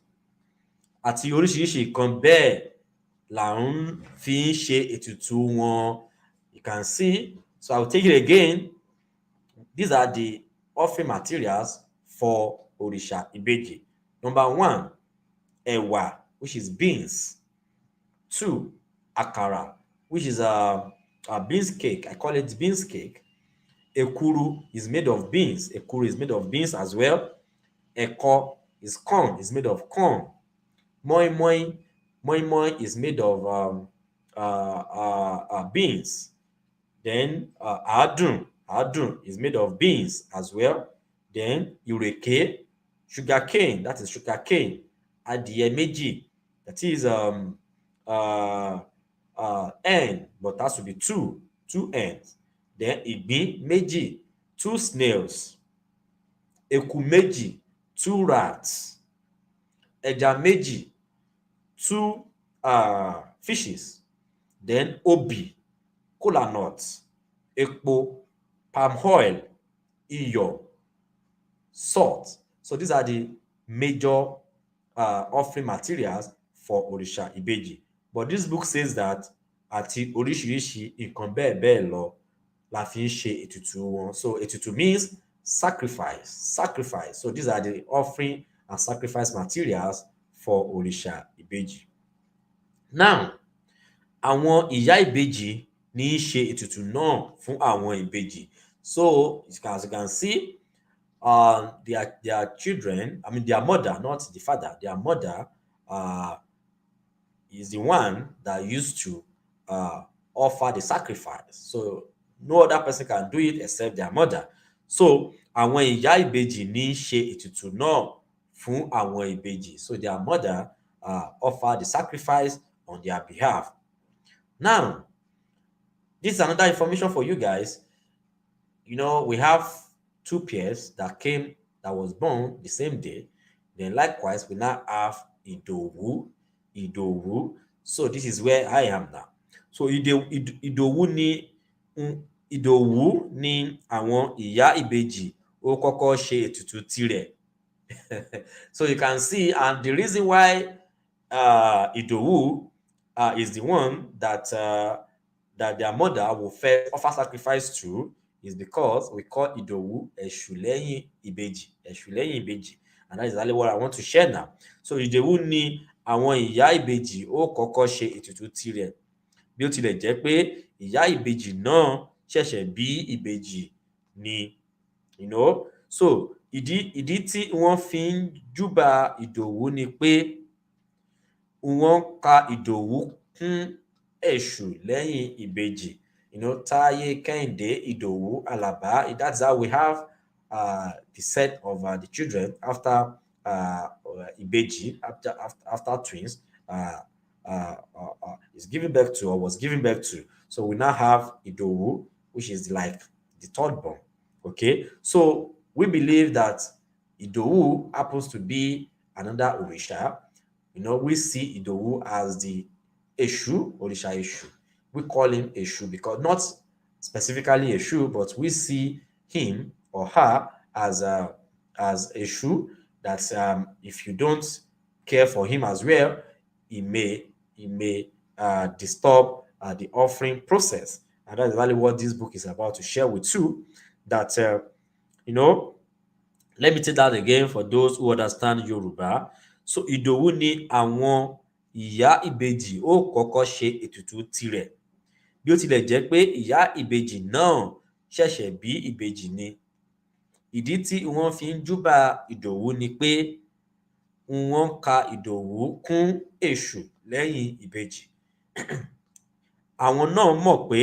Àti oríṣiríṣi nǹkan bẹ́ẹ̀ là ń fi ń ṣe ètùtù wọn. You can see, so I will take it again. These are the offering materials for Orisha Ibeji. Number 1, ẹ̀wà, which is beans. 2, akara, which is a beans cake. I call it beans cake. Ekuru is made of beans. Ekuru is made of beans as well. Ẹ̀kọ is corn, is made of corn. Moi is made of beans. Then adun is made of beans as well. Then ìrèké, sugar cane, that is sugar cane. Adìẹ méjì, that is hen, but that should be two hens. Then ìgbín méjì, 2 snails. Eku méjì, 2 rats. Ẹja méjì, 2 fishes. Then obì, kola nuts. Epo, palm oil. Iyọ̀, salt. So these are the major offering materials for Orisha Ibeji. But this book says that àti oríṣiríṣi nǹkan bẹ́ẹ̀ bẹ́ẹ̀ lọ la fi ń ṣe ètùtù wọn. So ètùtù means sacrifice. So these are the offering and sacrifice materials for Orisha Ibeji. Now, àwọn ìyá ìbejì ní í ṣe ètùtù náà fún àwọn ìbejì. So as you can see, their children, I mean their mother, not the father, their mother is the one that used to offer the sacrifice. So no other person can do it except their mother. So àwọn ìyá ìbejì ní í ṣe ètùtù náà fún àwọn ìbejì. So their mother offer the sacrifice on their behalf. Now, this is another information for you guys. We have 2 pairs that was born the same day. Then likewise, we now have Idowu. So this is where I am now. So Idowu ni àwọn ìyá ìbejì ó kọ́kọ́ ṣe ètùtù tirẹ̀. So you can see, and the reason why Idowu is the one that their mother will first offer sacrifice to is because we call Idowu Eshuleyin Ibeji. And that is exactly what I want to share now. So Idowu ni àwọn ìyá ìbejì ó kọ́kọ́ ṣe ètùtù tirẹ̀. Bí ó tilẹ̀ jẹ́ pé ìyá ìbejì náà ṣẹ̀ṣẹ̀ bí ìbejì ni. So ìdí tí wọ́n fi ń júbà Ìdòwú ni pé wọ́n ka Ìdòwú kún èṣù lẹ́yìn ìbejì. Táyé, Kehinde, Ìdòwú, Àlàbá. That's how we have the set of the children after Ibeji, after twins is giving birth to or was giving birth to. So we now have Idowu, which is like the third born. Okay, so we believe that Idowu happens to be another Orisha. We see Idowu as the Eshu, Orisha Eshu. We call him Eshu because not specifically Eshu, but we see him or her as Eshu. That if you don't care for him as well, he may disturb the offering process. And that's exactly what this book is about to share with you. That let me take that again for those who understand Yoruba. So Idowu ni àwọn ìyá ìbejì ó kọ́kọ́ ṣe ètùtù tirẹ̀. Bí ó tilẹ̀ jẹ́ pé ìyá ìbejì náà ṣẹ̀ṣẹ̀ bí ìbejì ni. Ìdí tí wọ́n fi ń júbà Ìdòwú ni pé wọ́n ka Ìdòwú kún èṣù lẹ́yìn ìbejì. Àwọn náà mọ̀ pé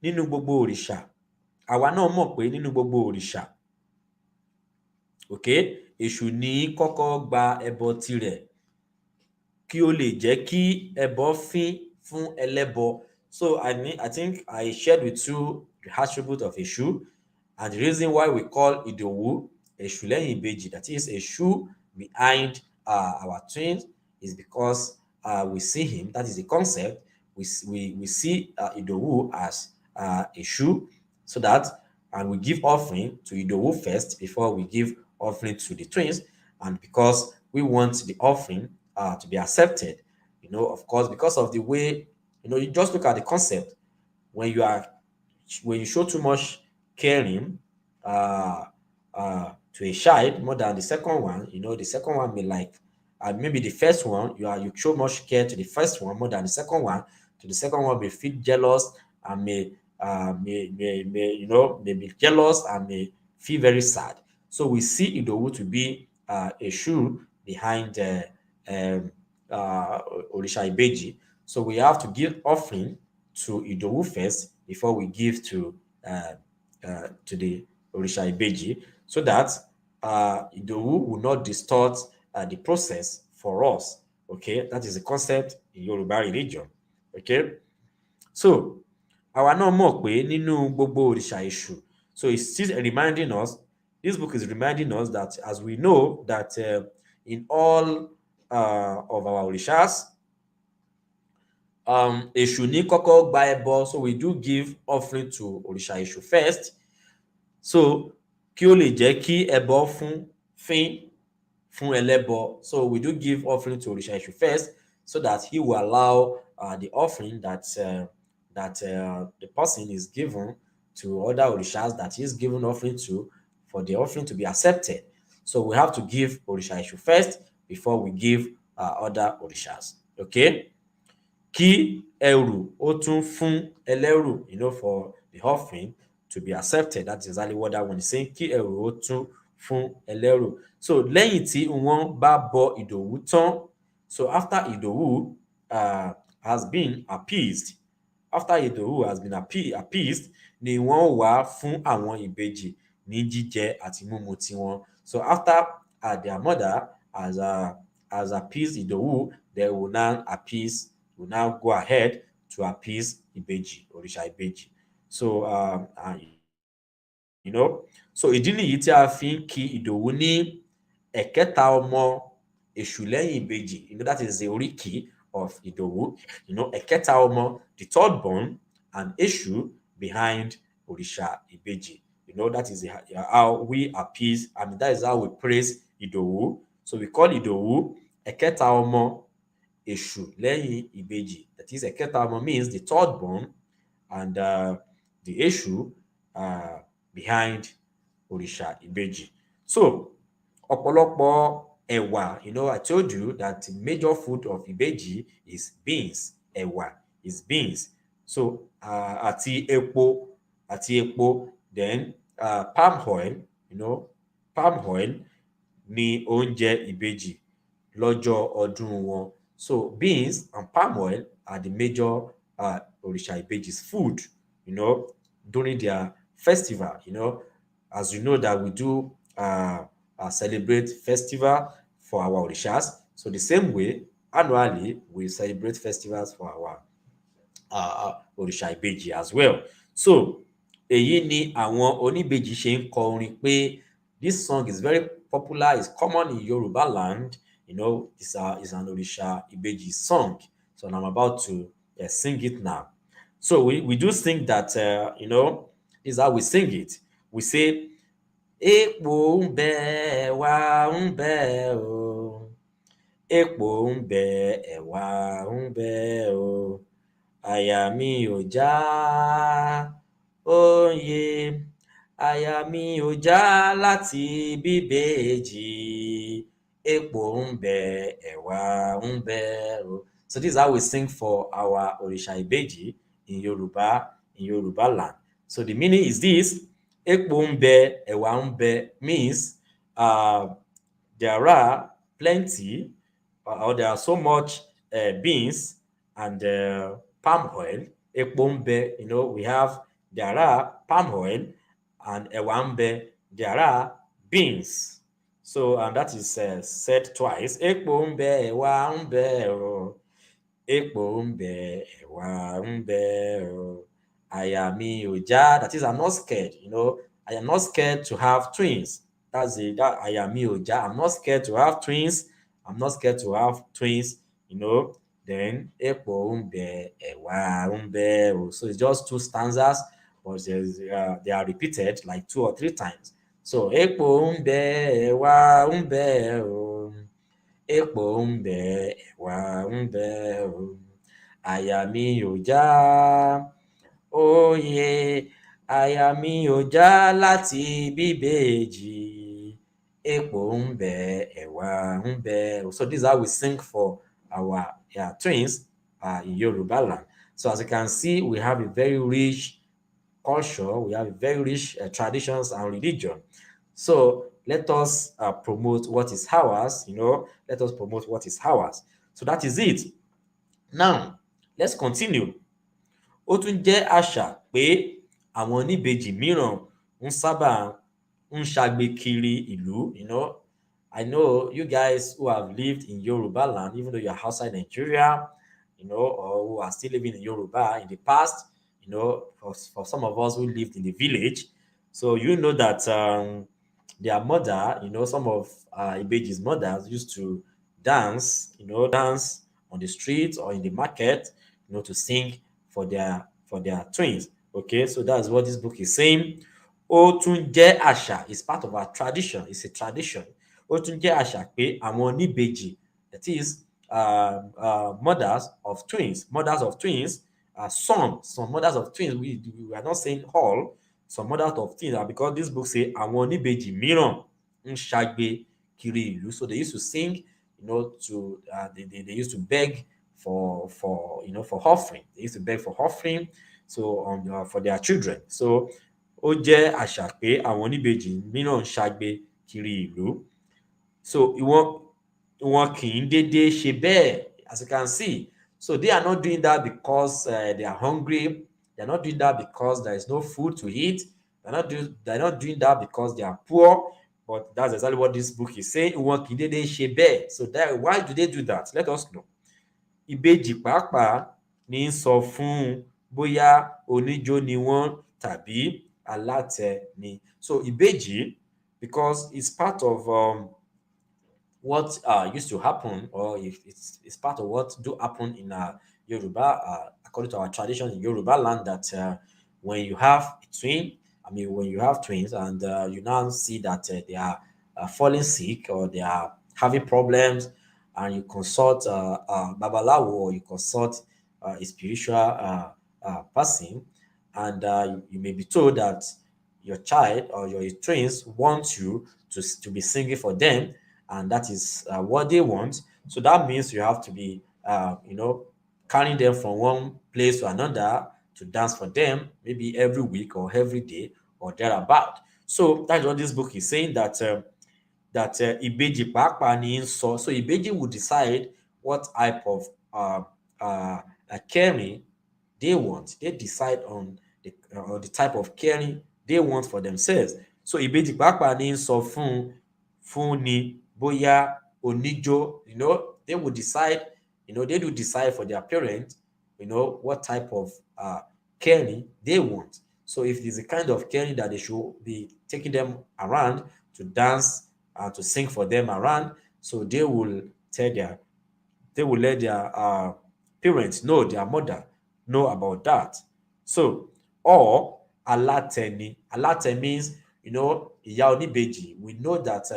nínú gbogbo òrìṣà, àwa náà mọ̀ pé nínú gbogbo òrìṣà, èṣù ní kọ́kọ́ gba ẹbọ tirẹ̀ kí ó lè jẹ́ kí ẹbọ fín fún ẹlẹ́bọ So I think I shared with you the attribute of a shoe and the reason why we call Idowu Eshu lẹ́yìn Ibeji, that is a shoe behind our twins, is because we see him. That is the concept. We see Idowu as a shoe, so that and we give offering to Idowu first before we give offering to the twins, and because we want the offering to be accepted, of course, because of the way, you just look at the concept. When you are when you show too much caring uh, to a child more than the second one, the second one may like, maybe the first one you show much care to the first one more than the second one. To the second one may feel jealous and may may be jealous and may feel very sad. So we see Idowu to be a shoe behind um, uh, Orisha Ibeji. So we have to give offering to Idowu first before we give to the Orisha Ibeji, so that Idowu will not distort the process for us. Okay, that is the concept in Yoruba religion. Okay, so àwa náà mọ̀ pé nínú gbogbo òrìṣà èṣù, so it's still reminding us, this book is reminding us that, as we know that in all of our orishas, Èṣù ní kọ́kọ́ gba ẹbọ, so we do give offering to òrìṣà Èṣù first, so kí ó lè jẹ́ kí ẹbọ fún ẹlẹ́bọ. So we do give offering to òrìṣà Èṣù first, so that he will allow the offering that the person is given to other orishas that he is given offering to, for the offering to be accepted. So we have to give Orisha Eshu first before we give other orishas. Okay? Kí ẹrù ó tún fún ẹlẹ́rù, for the offering to be accepted. That's exactly what that one is saying. Kí ẹrù ó tún fún ẹlẹ́rù. So lẹ́yìn tí wọ́n bá bọ Ìdòwú tán, so after Ìdòwú has been appeased, after Ìdòwú has been appeased, ni wọ́n wá fún àwọn ìbejì ní jíjẹ àti mímu tiwọn. So after their mother has appeased Ìdòwú, they will now go ahead to appease Ibeji, Orisha Ibeji. So so ìdí nìyí tí a fi ń kí Ìdòwú ní ẹ̀kẹta ọmọ Èṣù lẹ́yìn Ìbejì. That is the oríkì of Ìdòwú. Ẹ̀kẹta ọmọ, the third born, and Èṣù behind Orisha Ibeji. That is how we appease, and that is how we praise Ìdòwú. So we call Ìdòwú ẹ̀kẹta ọmọ Èṣù lẹ́yìn Ìbejì. That is, ẹ̀kẹta ọmọ means the third born, and the Èṣù behind Orisha Ibeji. So ọ̀pọ̀lọpọ̀ ẹ̀wà, I told you that the major food of Ibeji is beans. Ẹ̀wà is beans. So àti epo, then palm oil, palm oil ni oúnjẹ Ìbejì lọ́jọ́ ọdún wọn. So beans and palm oil are the major Orisha Ibeji's food, during their festival. As you know that we do celebrate festival for our Orishas. So the same way, annually, we celebrate festivals for our Orisha Ibeji as well. So èyí ni àwọn oníbejì ṣe ń kọ orin pé this song is very popular, is common in Yoruba land. It's an Orisha Ibeji song. So I'm about to sing it now. So we do sing that, this is how we sing it. We say, epo ń bẹ, ẹ̀wà ń bẹ o. Epo ń bẹ, ẹ̀wà ń bẹ o. Àyà mi ò já, óyè. Àyà mi ò já láti bíbejì. Epo ń bẹ, ẹ̀wà ń bẹ o. So this is how we sing for our Orisha Ibeji in Yoruba land. So the meaning is this: Epo ń bẹ, ẹ̀wà ń bẹ means there are plenty, or there are so much beans and palm oil. Epo ń bẹ, there are palm oil, and ẹ̀wà ń bẹ, there are beans. So, and that is said twice. Epo ń bẹ, ẹ̀wà ń bẹ o. Epo ń bẹ, ẹ̀wà ń bẹ o. Àyà mi ò já. That is, I'm not scared. I am not scared to have twins. That's it. That àyà mi ò já. I'm not scared to have twins. I'm not scared to have twins. Then epo ń bẹ, ẹ̀wà ń bẹ o. So it's just two stanzas, but they are repeated like 2 or 3 times. So epo ń bẹ, ẹ̀wà ń bẹ o. Epo ń bẹ, ẹ̀wà ń bẹ o. Àyà mi ò já. Oyè àyà mi ò já láti bíbèjì. Epo ń bẹ, ẹ̀wà ń bẹ. So this is how we sing for our twins in Yoruba land. So as you can see, we have a very rich culture, we have a very rich traditions and religion. So let us promote what is ours, let us promote what is ours. So that is it. Now, let's continue. Ó tún jẹ́ àṣà pé àwọn oníbejì mìíràn ń sábà ń ṣagbe kiri ìlú. I know you guys who have lived in Yoruba land, even though you're outside Nigeria, or who are still living in Yoruba in the past, for some of us who lived in the village. So you know that their mother, some of Ibeji's mothers used to dance on the streets or in the market, to sing for their twins. Okay, so that's what this book is saying. Ó tún jẹ́ àṣà, is part of our tradition, it's a tradition. Ó tún jẹ́ àṣà pé àwọn oníbejì, that is mothers of twins, some mothers of twins, we are not saying all, some mothers of twins are, because this book say àwọn oníbejì mìíràn ń ṣagbe kiri ìlú. So they used to sing, they used to beg for offering. They used to beg for offering, so for their children. So ó jẹ́ àṣà pé àwọn oníbejì mìíràn ń ṣagbe kiri ìlú. So wọn kì í dédé ṣe bẹ́ẹ̀, as you can see. So they are not doing that because they are hungry. They are not doing that because there is no food to eat. They're not doing that because they are poor. But that's exactly what this book is saying. Wọn kì í dédé ṣe bẹ́ẹ̀. So why do they do that? Let us know. Ìbejì pàápàá ní sọ fún bóyá oníjó ni wọ́n tàbí alátẹ ni. So Ìbejì, because it's part of what used to happen, or if it's part of what do happen in Yoruba, according to our tradition in Yoruba land, that when you have a twin, when you have twins and you now see that they are falling sick or they are having problems, and you consult Babalawo, or you consult a spiritual person, and you may be told that your child or your twins want you to be singing for them, and that is what they want. So that means you have to be, carrying them from one place to another to dance for them, maybe every week or every day or thereabout. So that's what this book is saying, that Ibeji pàápàá ní sọ. So Ibeji will decide what type of caring they want. They decide on the type of caring they want for themselves. So Ibeji pàápàá ní sọ fún ni bóyá oníjó. They will decide. They do decide for their parents. What type of caring they want. So if there's a kind of caring that they should be taking them around to dance, to sing for them around, so they will let their parents know, their mother know about that. So, or alátẹ. Alátẹ means, ìyá oníbejì. We know that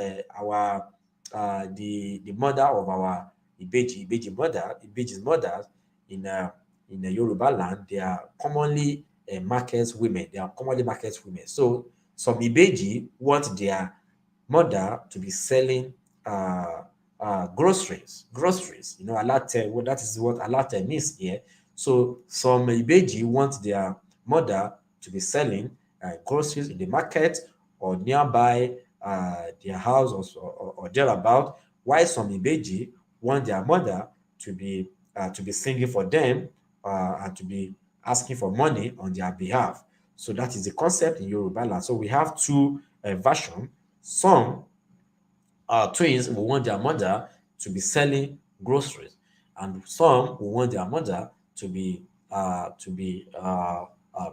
the mother of our Ibeji's mothers in the Yoruba land, they are commonly market women. They are commonly market women. So some Ibeji want their mother to be selling groceries. Alate, well, that is what alate means here. So some Ibeji want their mother to be selling groceries in the market or nearby their house or thereabout, while some Ibeji want their mother to be singing for them and to be asking for money on their behalf. So that is the concept in Yoruba land. So we have two versions. Some twins will want their mother to be selling groceries. and some will want their mother to be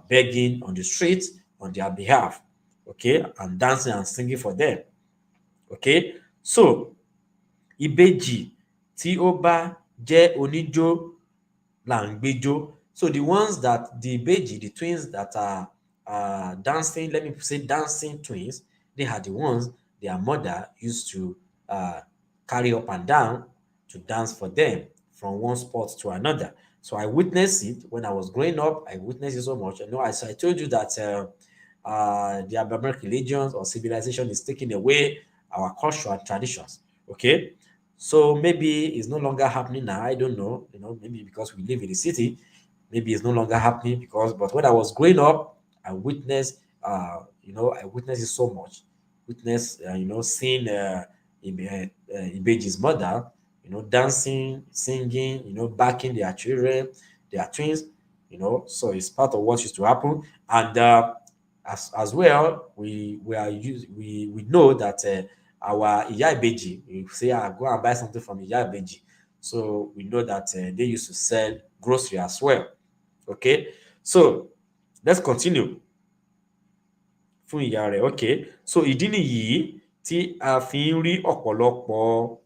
begging on the street on their behalf, okay, and dancing and singing for them, okay. So ìbejì tí ó bá jẹ́ oníjó là ń gbẹ́jọ́. So the ones that the Ibeji, the twins that are dancing, let me say dancing twins, they are the ones their mother used to carry up and down to dance for them from one spot to another. So I witnessed it when I was growing up. I witnessed it so much. As I told you that the barbaric religions or civilization is taking away our culture and traditions. Okay, so maybe it's no longer happening now. I don't know. Maybe because we live in the city, maybe it's no longer happening because. But when I was growing up, I witnessed. I witnessed it so much. Witnessed, seeing Ibeji's mother, dancing, singing, backing their children, their twins. So it's part of what used to happen. And as well, we know that our Iya Ibeji, we say, go and buy something from Iya Ibeji. So we know that they used to sell grocery as well. Okay, so let's continue. Fún ìyá rẹ̀, okay. So ìdí nìyí tí a fi ń rí ọ̀pọ̀lọpọ̀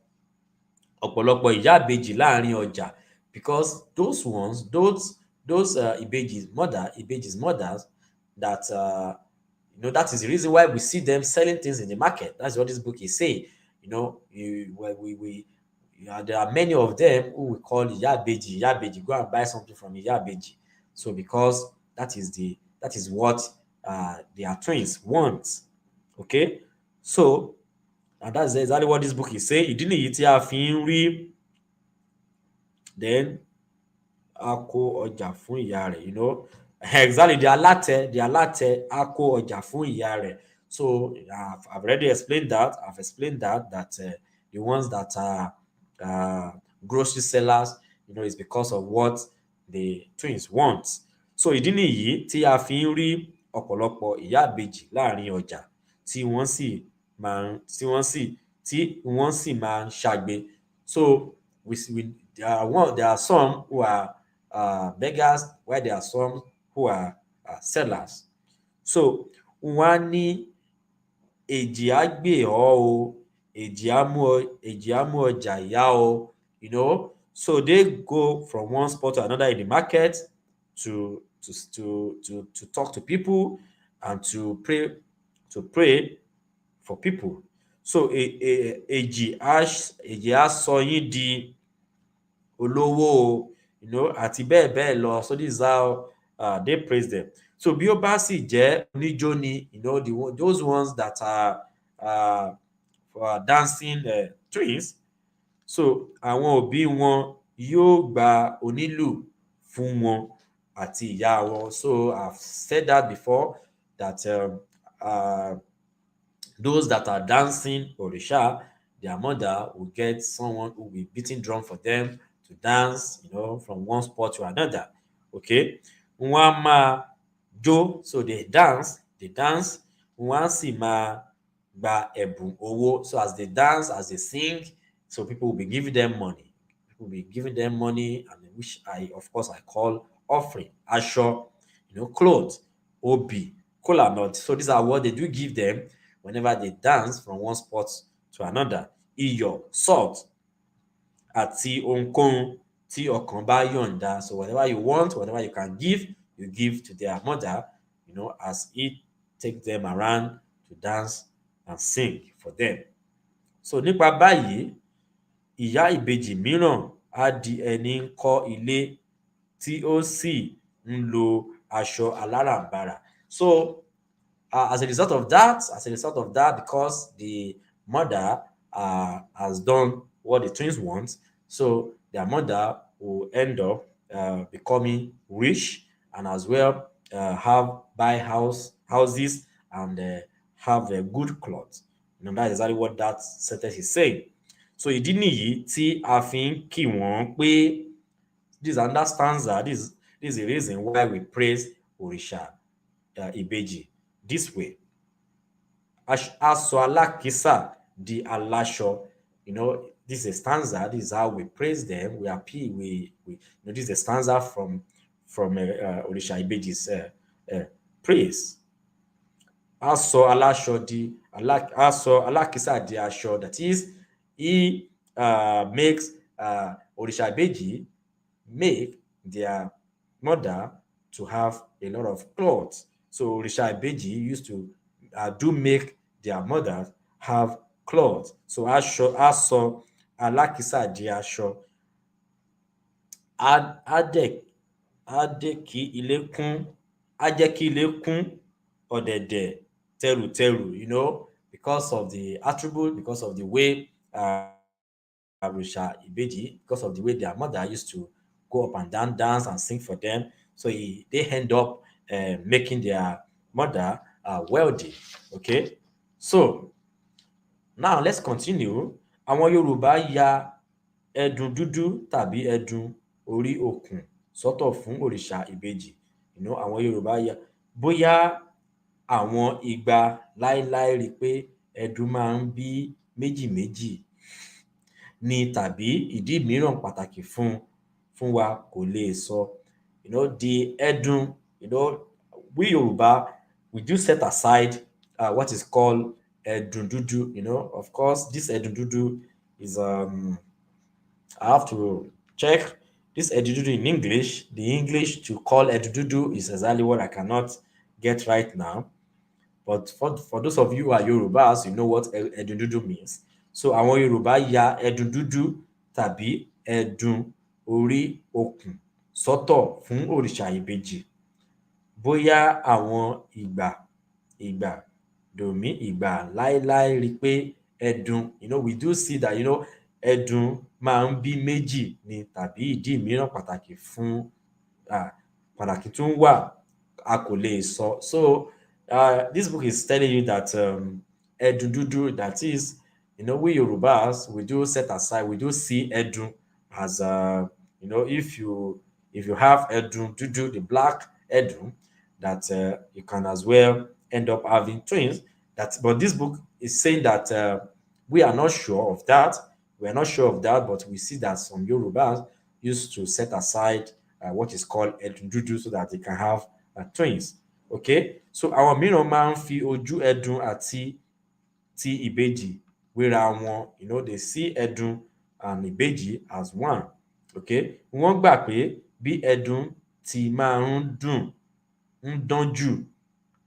ìyá ìbejì láàrin ọjà, because those Ibeji's mothers, that that is the reason why we see them selling things in the market. That's what this book is saying. There are many of them who we call Iya Ibeji, go and buy something from Iya Ibeji. So because that is what their twins want. Okay, so and that's exactly what this book is saying. Ìdí nìyí tí a fi ń rí then a kó ọjà fún ìyá rẹ̀. Exactly, the alátẹ a kó ọjà fún ìyá rẹ̀. So I've already explained that. The ones that are grocery sellers, is because of what the twins want. So ìdí nìyí tí a fi ń rí ọ̀pọ̀lọpọ̀ ìyá ìbejì láàrin ọjà tí wọ́n sì máa ń ṣagbe. So there are some who are beggars, while there are some who are sellers. So wọ́n á ní èjì á gbè ọ́ o, èjì á mú ọjà yá o. So they go from one spot to another in the market to talk to people and to pray for people. So èjì á sọ yín di olówó o, àti bẹ́ẹ̀ bẹ́ẹ̀ lọ. So this is how they praise them. So bí ó bá sì jẹ́ oníjó ni, those ones that are dancing twins, so àwọn òbí wọn yóò gba onílù fún wọn àti ìyá wọn. So I've said that before, that those that are dancing Orisha, their mother will get someone who will be beating drum for them to dance, from one spot to another. Okay, wọ́n á máa jó, so they dance, wọ́n á sì máa gba ẹ̀bùn owó. So as they dance, as they sing, so people will be giving them money. And which of course I call offering. Aṣọ, clothes, obì, kola nut. So these are what they do give them whenever they dance from one spot to another. Iyọ̀, salt, àti ohunkóhun tí ọkàn bá yọ̀ǹda. So whatever you want, whatever you can give, you give to their mother, as it take them around to dance and sing for them. So nípa báyìí, ìyá ìbejì mìíràn á di ẹni ń kọ́ ilé tí ó sì ń lo aṣọ aláràǹbarà. So as a result of that, because the mother has done what the twins want, so their mother will end up becoming rich, and as well buy houses and have good clothes. That's exactly what that sentence is saying. So ìdí nìyí tí a fi ń kì wọ́n pé, this is another stanza. This is the reason why we praise Orisha Ibeji this way. Aṣọ alákìísà di aláṣọ. this is a stanza. This is how we praise them. We appeal. This is a stanza from Orisha Ibeji's praise. Aso aláṣọ di aṣọ alákìísà di aṣọ. That is, he makes Orisha Ibeji make their mother to have a lot of clothes. So Orisha Ibeji used to do make their mothers have clothes. So aṣọ alákìísà di aṣọ. Á dẹ̀ kí ilé kún, á jẹ́ kí ilé kún ọ̀dẹ̀dẹ̀ tẹrùtẹrù, because of the attribute, because of the way Orisha Ibeji, because of the way their mother used to go up and down, dance and sing for them. So they end up making their mother wealthy. Okay, so now let's continue. Àwọn Yorùbá ya ẹdun dúdú tàbí ẹdun orí òkun sọ́tọ̀ fún òrìṣà ìbejì. Àwọn Yorùbá ya bóyá àwọn ìgbà láéláé rí i pé ẹdun máa ń bí méjì méjì ni tàbí ìdí mìíràn pàtàkì fún wa kò lè sọ. The ẹdun, we Yorùbá, we do set aside what is called ẹdun dúdú. Of course, this ẹdun dúdú is I have to check this edududu in English. The English to call edududu is exactly what I cannot get right now. But for those of you who are Yorubas, you know what edududu means. So àwọn Yorùbá ya edududu tàbí ẹdun orí òkun sọ́tọ̀ fún òrìṣà ìbejì. Bóyá àwọn ìgbà dòmí ìgbà láéláé rí pé ẹdun, we do see that, ẹdun máa ń bí méjì ni tàbí ìdí mìíràn pàtàkì tún wà a kò lè sọ. So this book is telling you that ẹdun dúdú, that is, we Yorubas, we do set aside, we do see ẹdun as if you have ẹdun dúdú, the black ẹdun, that you can as well end up having twins. But this book is saying that we are not sure of that. We are not sure of that, but we see that some Yorubas used to set aside what is called ẹdun dúdú so that they can have twins. Okay, so àwọn mìíràn máa ń fi ojú ẹdun àti ti ìbejì wéra wọn. They see ẹdun and ìbejì as one. Okay, wọ́n gbà pé bí ẹdun ti máa ń dán jù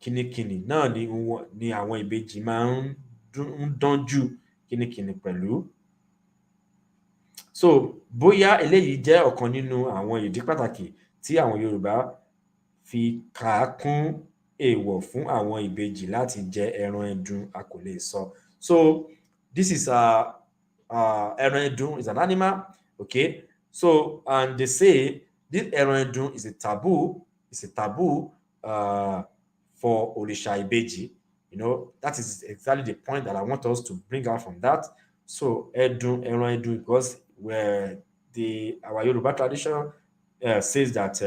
kínníkínní náà ni àwọn ìbejì máa ń dán jù kínníkínní pẹ̀lú. So bóyá eléyìí jẹ́ ọ̀kan nínú àwọn ìdí pàtàkì tí àwọn Yorùbá fi kà á kún èèwọ̀ fún àwọn ìbejì láti jẹ ẹran ẹdun, a kò lè sọ. So this is ẹran ẹdun is an animal. Okay, so and they say this ẹran ẹdun is a taboo. It's a taboo for Orisha Ibeji. That is exactly the point that I want us to bring out from that. So ẹran ẹdun, because our Yoruba tradition says that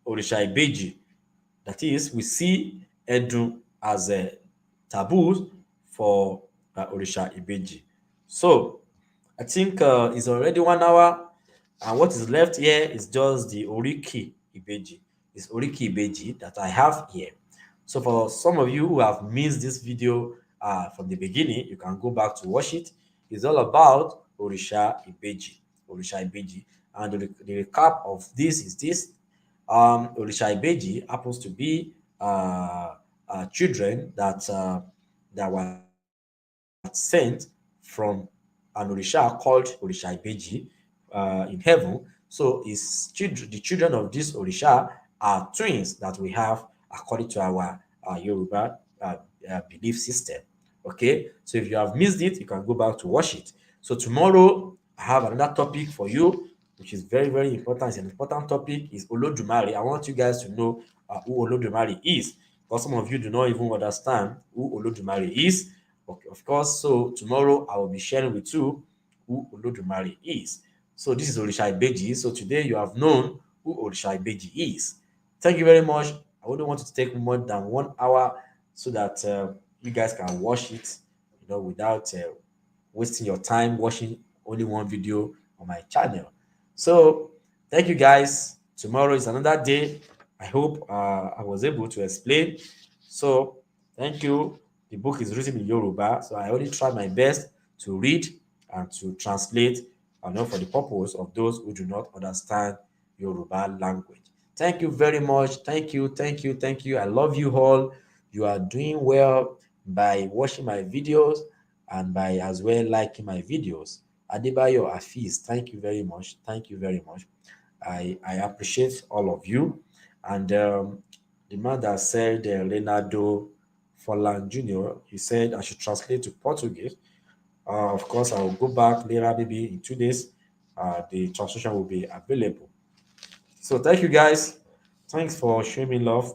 Orisha Ibeji, that is, we see ẹdun as a taboo for Orisha Ibeji. So I think it's already 1 hour, and what is left here is just the Oriki Ibeji. It's Oriki Ibeji that I have here. So for some of you who have missed this video from the beginning, you can go back to watch it. It's all about Orisha Ibeji. Orisha Ibeji. And the recap of this is this. Orisha Ibeji happens to be children that were sent from an Orisha called Orisha Ibeji in heaven. So the children of this Orisha are twins that we have according to our Yoruba belief system. Okay, so if you have missed it, you can go back to watch it. So tomorrow I have another topic for you, which is very, very important. It's an important topic. Is Olodumare. I want you guys to know who Olodumare is, because some of you do not even understand who Olodumare is. Okay, of course. So tomorrow I will be sharing with you who Olodumare is. So this is Orisha Ibeji. So today you have known who Orisha Ibeji is. Thank you very much. I wouldn't want it to take more than 1 hour so that you guys can watch it, without wasting your time watching only one video on my channel. So thank you guys. Tomorrow is another day. I hope I was able to explain. So thank you. The book is written in Yoruba, so I only try my best to read and to translate, and not for the purpose of those who do not understand Yoruba language. Thank you very much. Thank you, thank you, thank you. I love you all. You are doing well by watching my videos and by as well liking my videos. Adebayo Afis, thank you very much. Thank you very much. I appreciate all of you. And the man that said Leonardo Forlan Jr., he said I should translate to Portuguese. Of course, I will go back later, maybe in 2 days. The translation will be available. So thank you guys. Thanks for showing me love.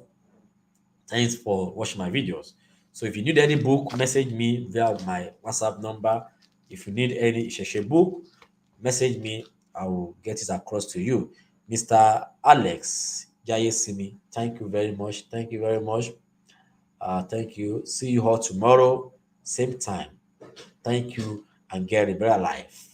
Thanks for watching my videos. So if you need any book, message me via my WhatsApp number. If you need any Isheshe book, message me. I will get it across to you. Mr. Alex Jayesimi, thank you very much. Thank you very much. Thank you. See you all tomorrow, same time. Thank you and get a better life.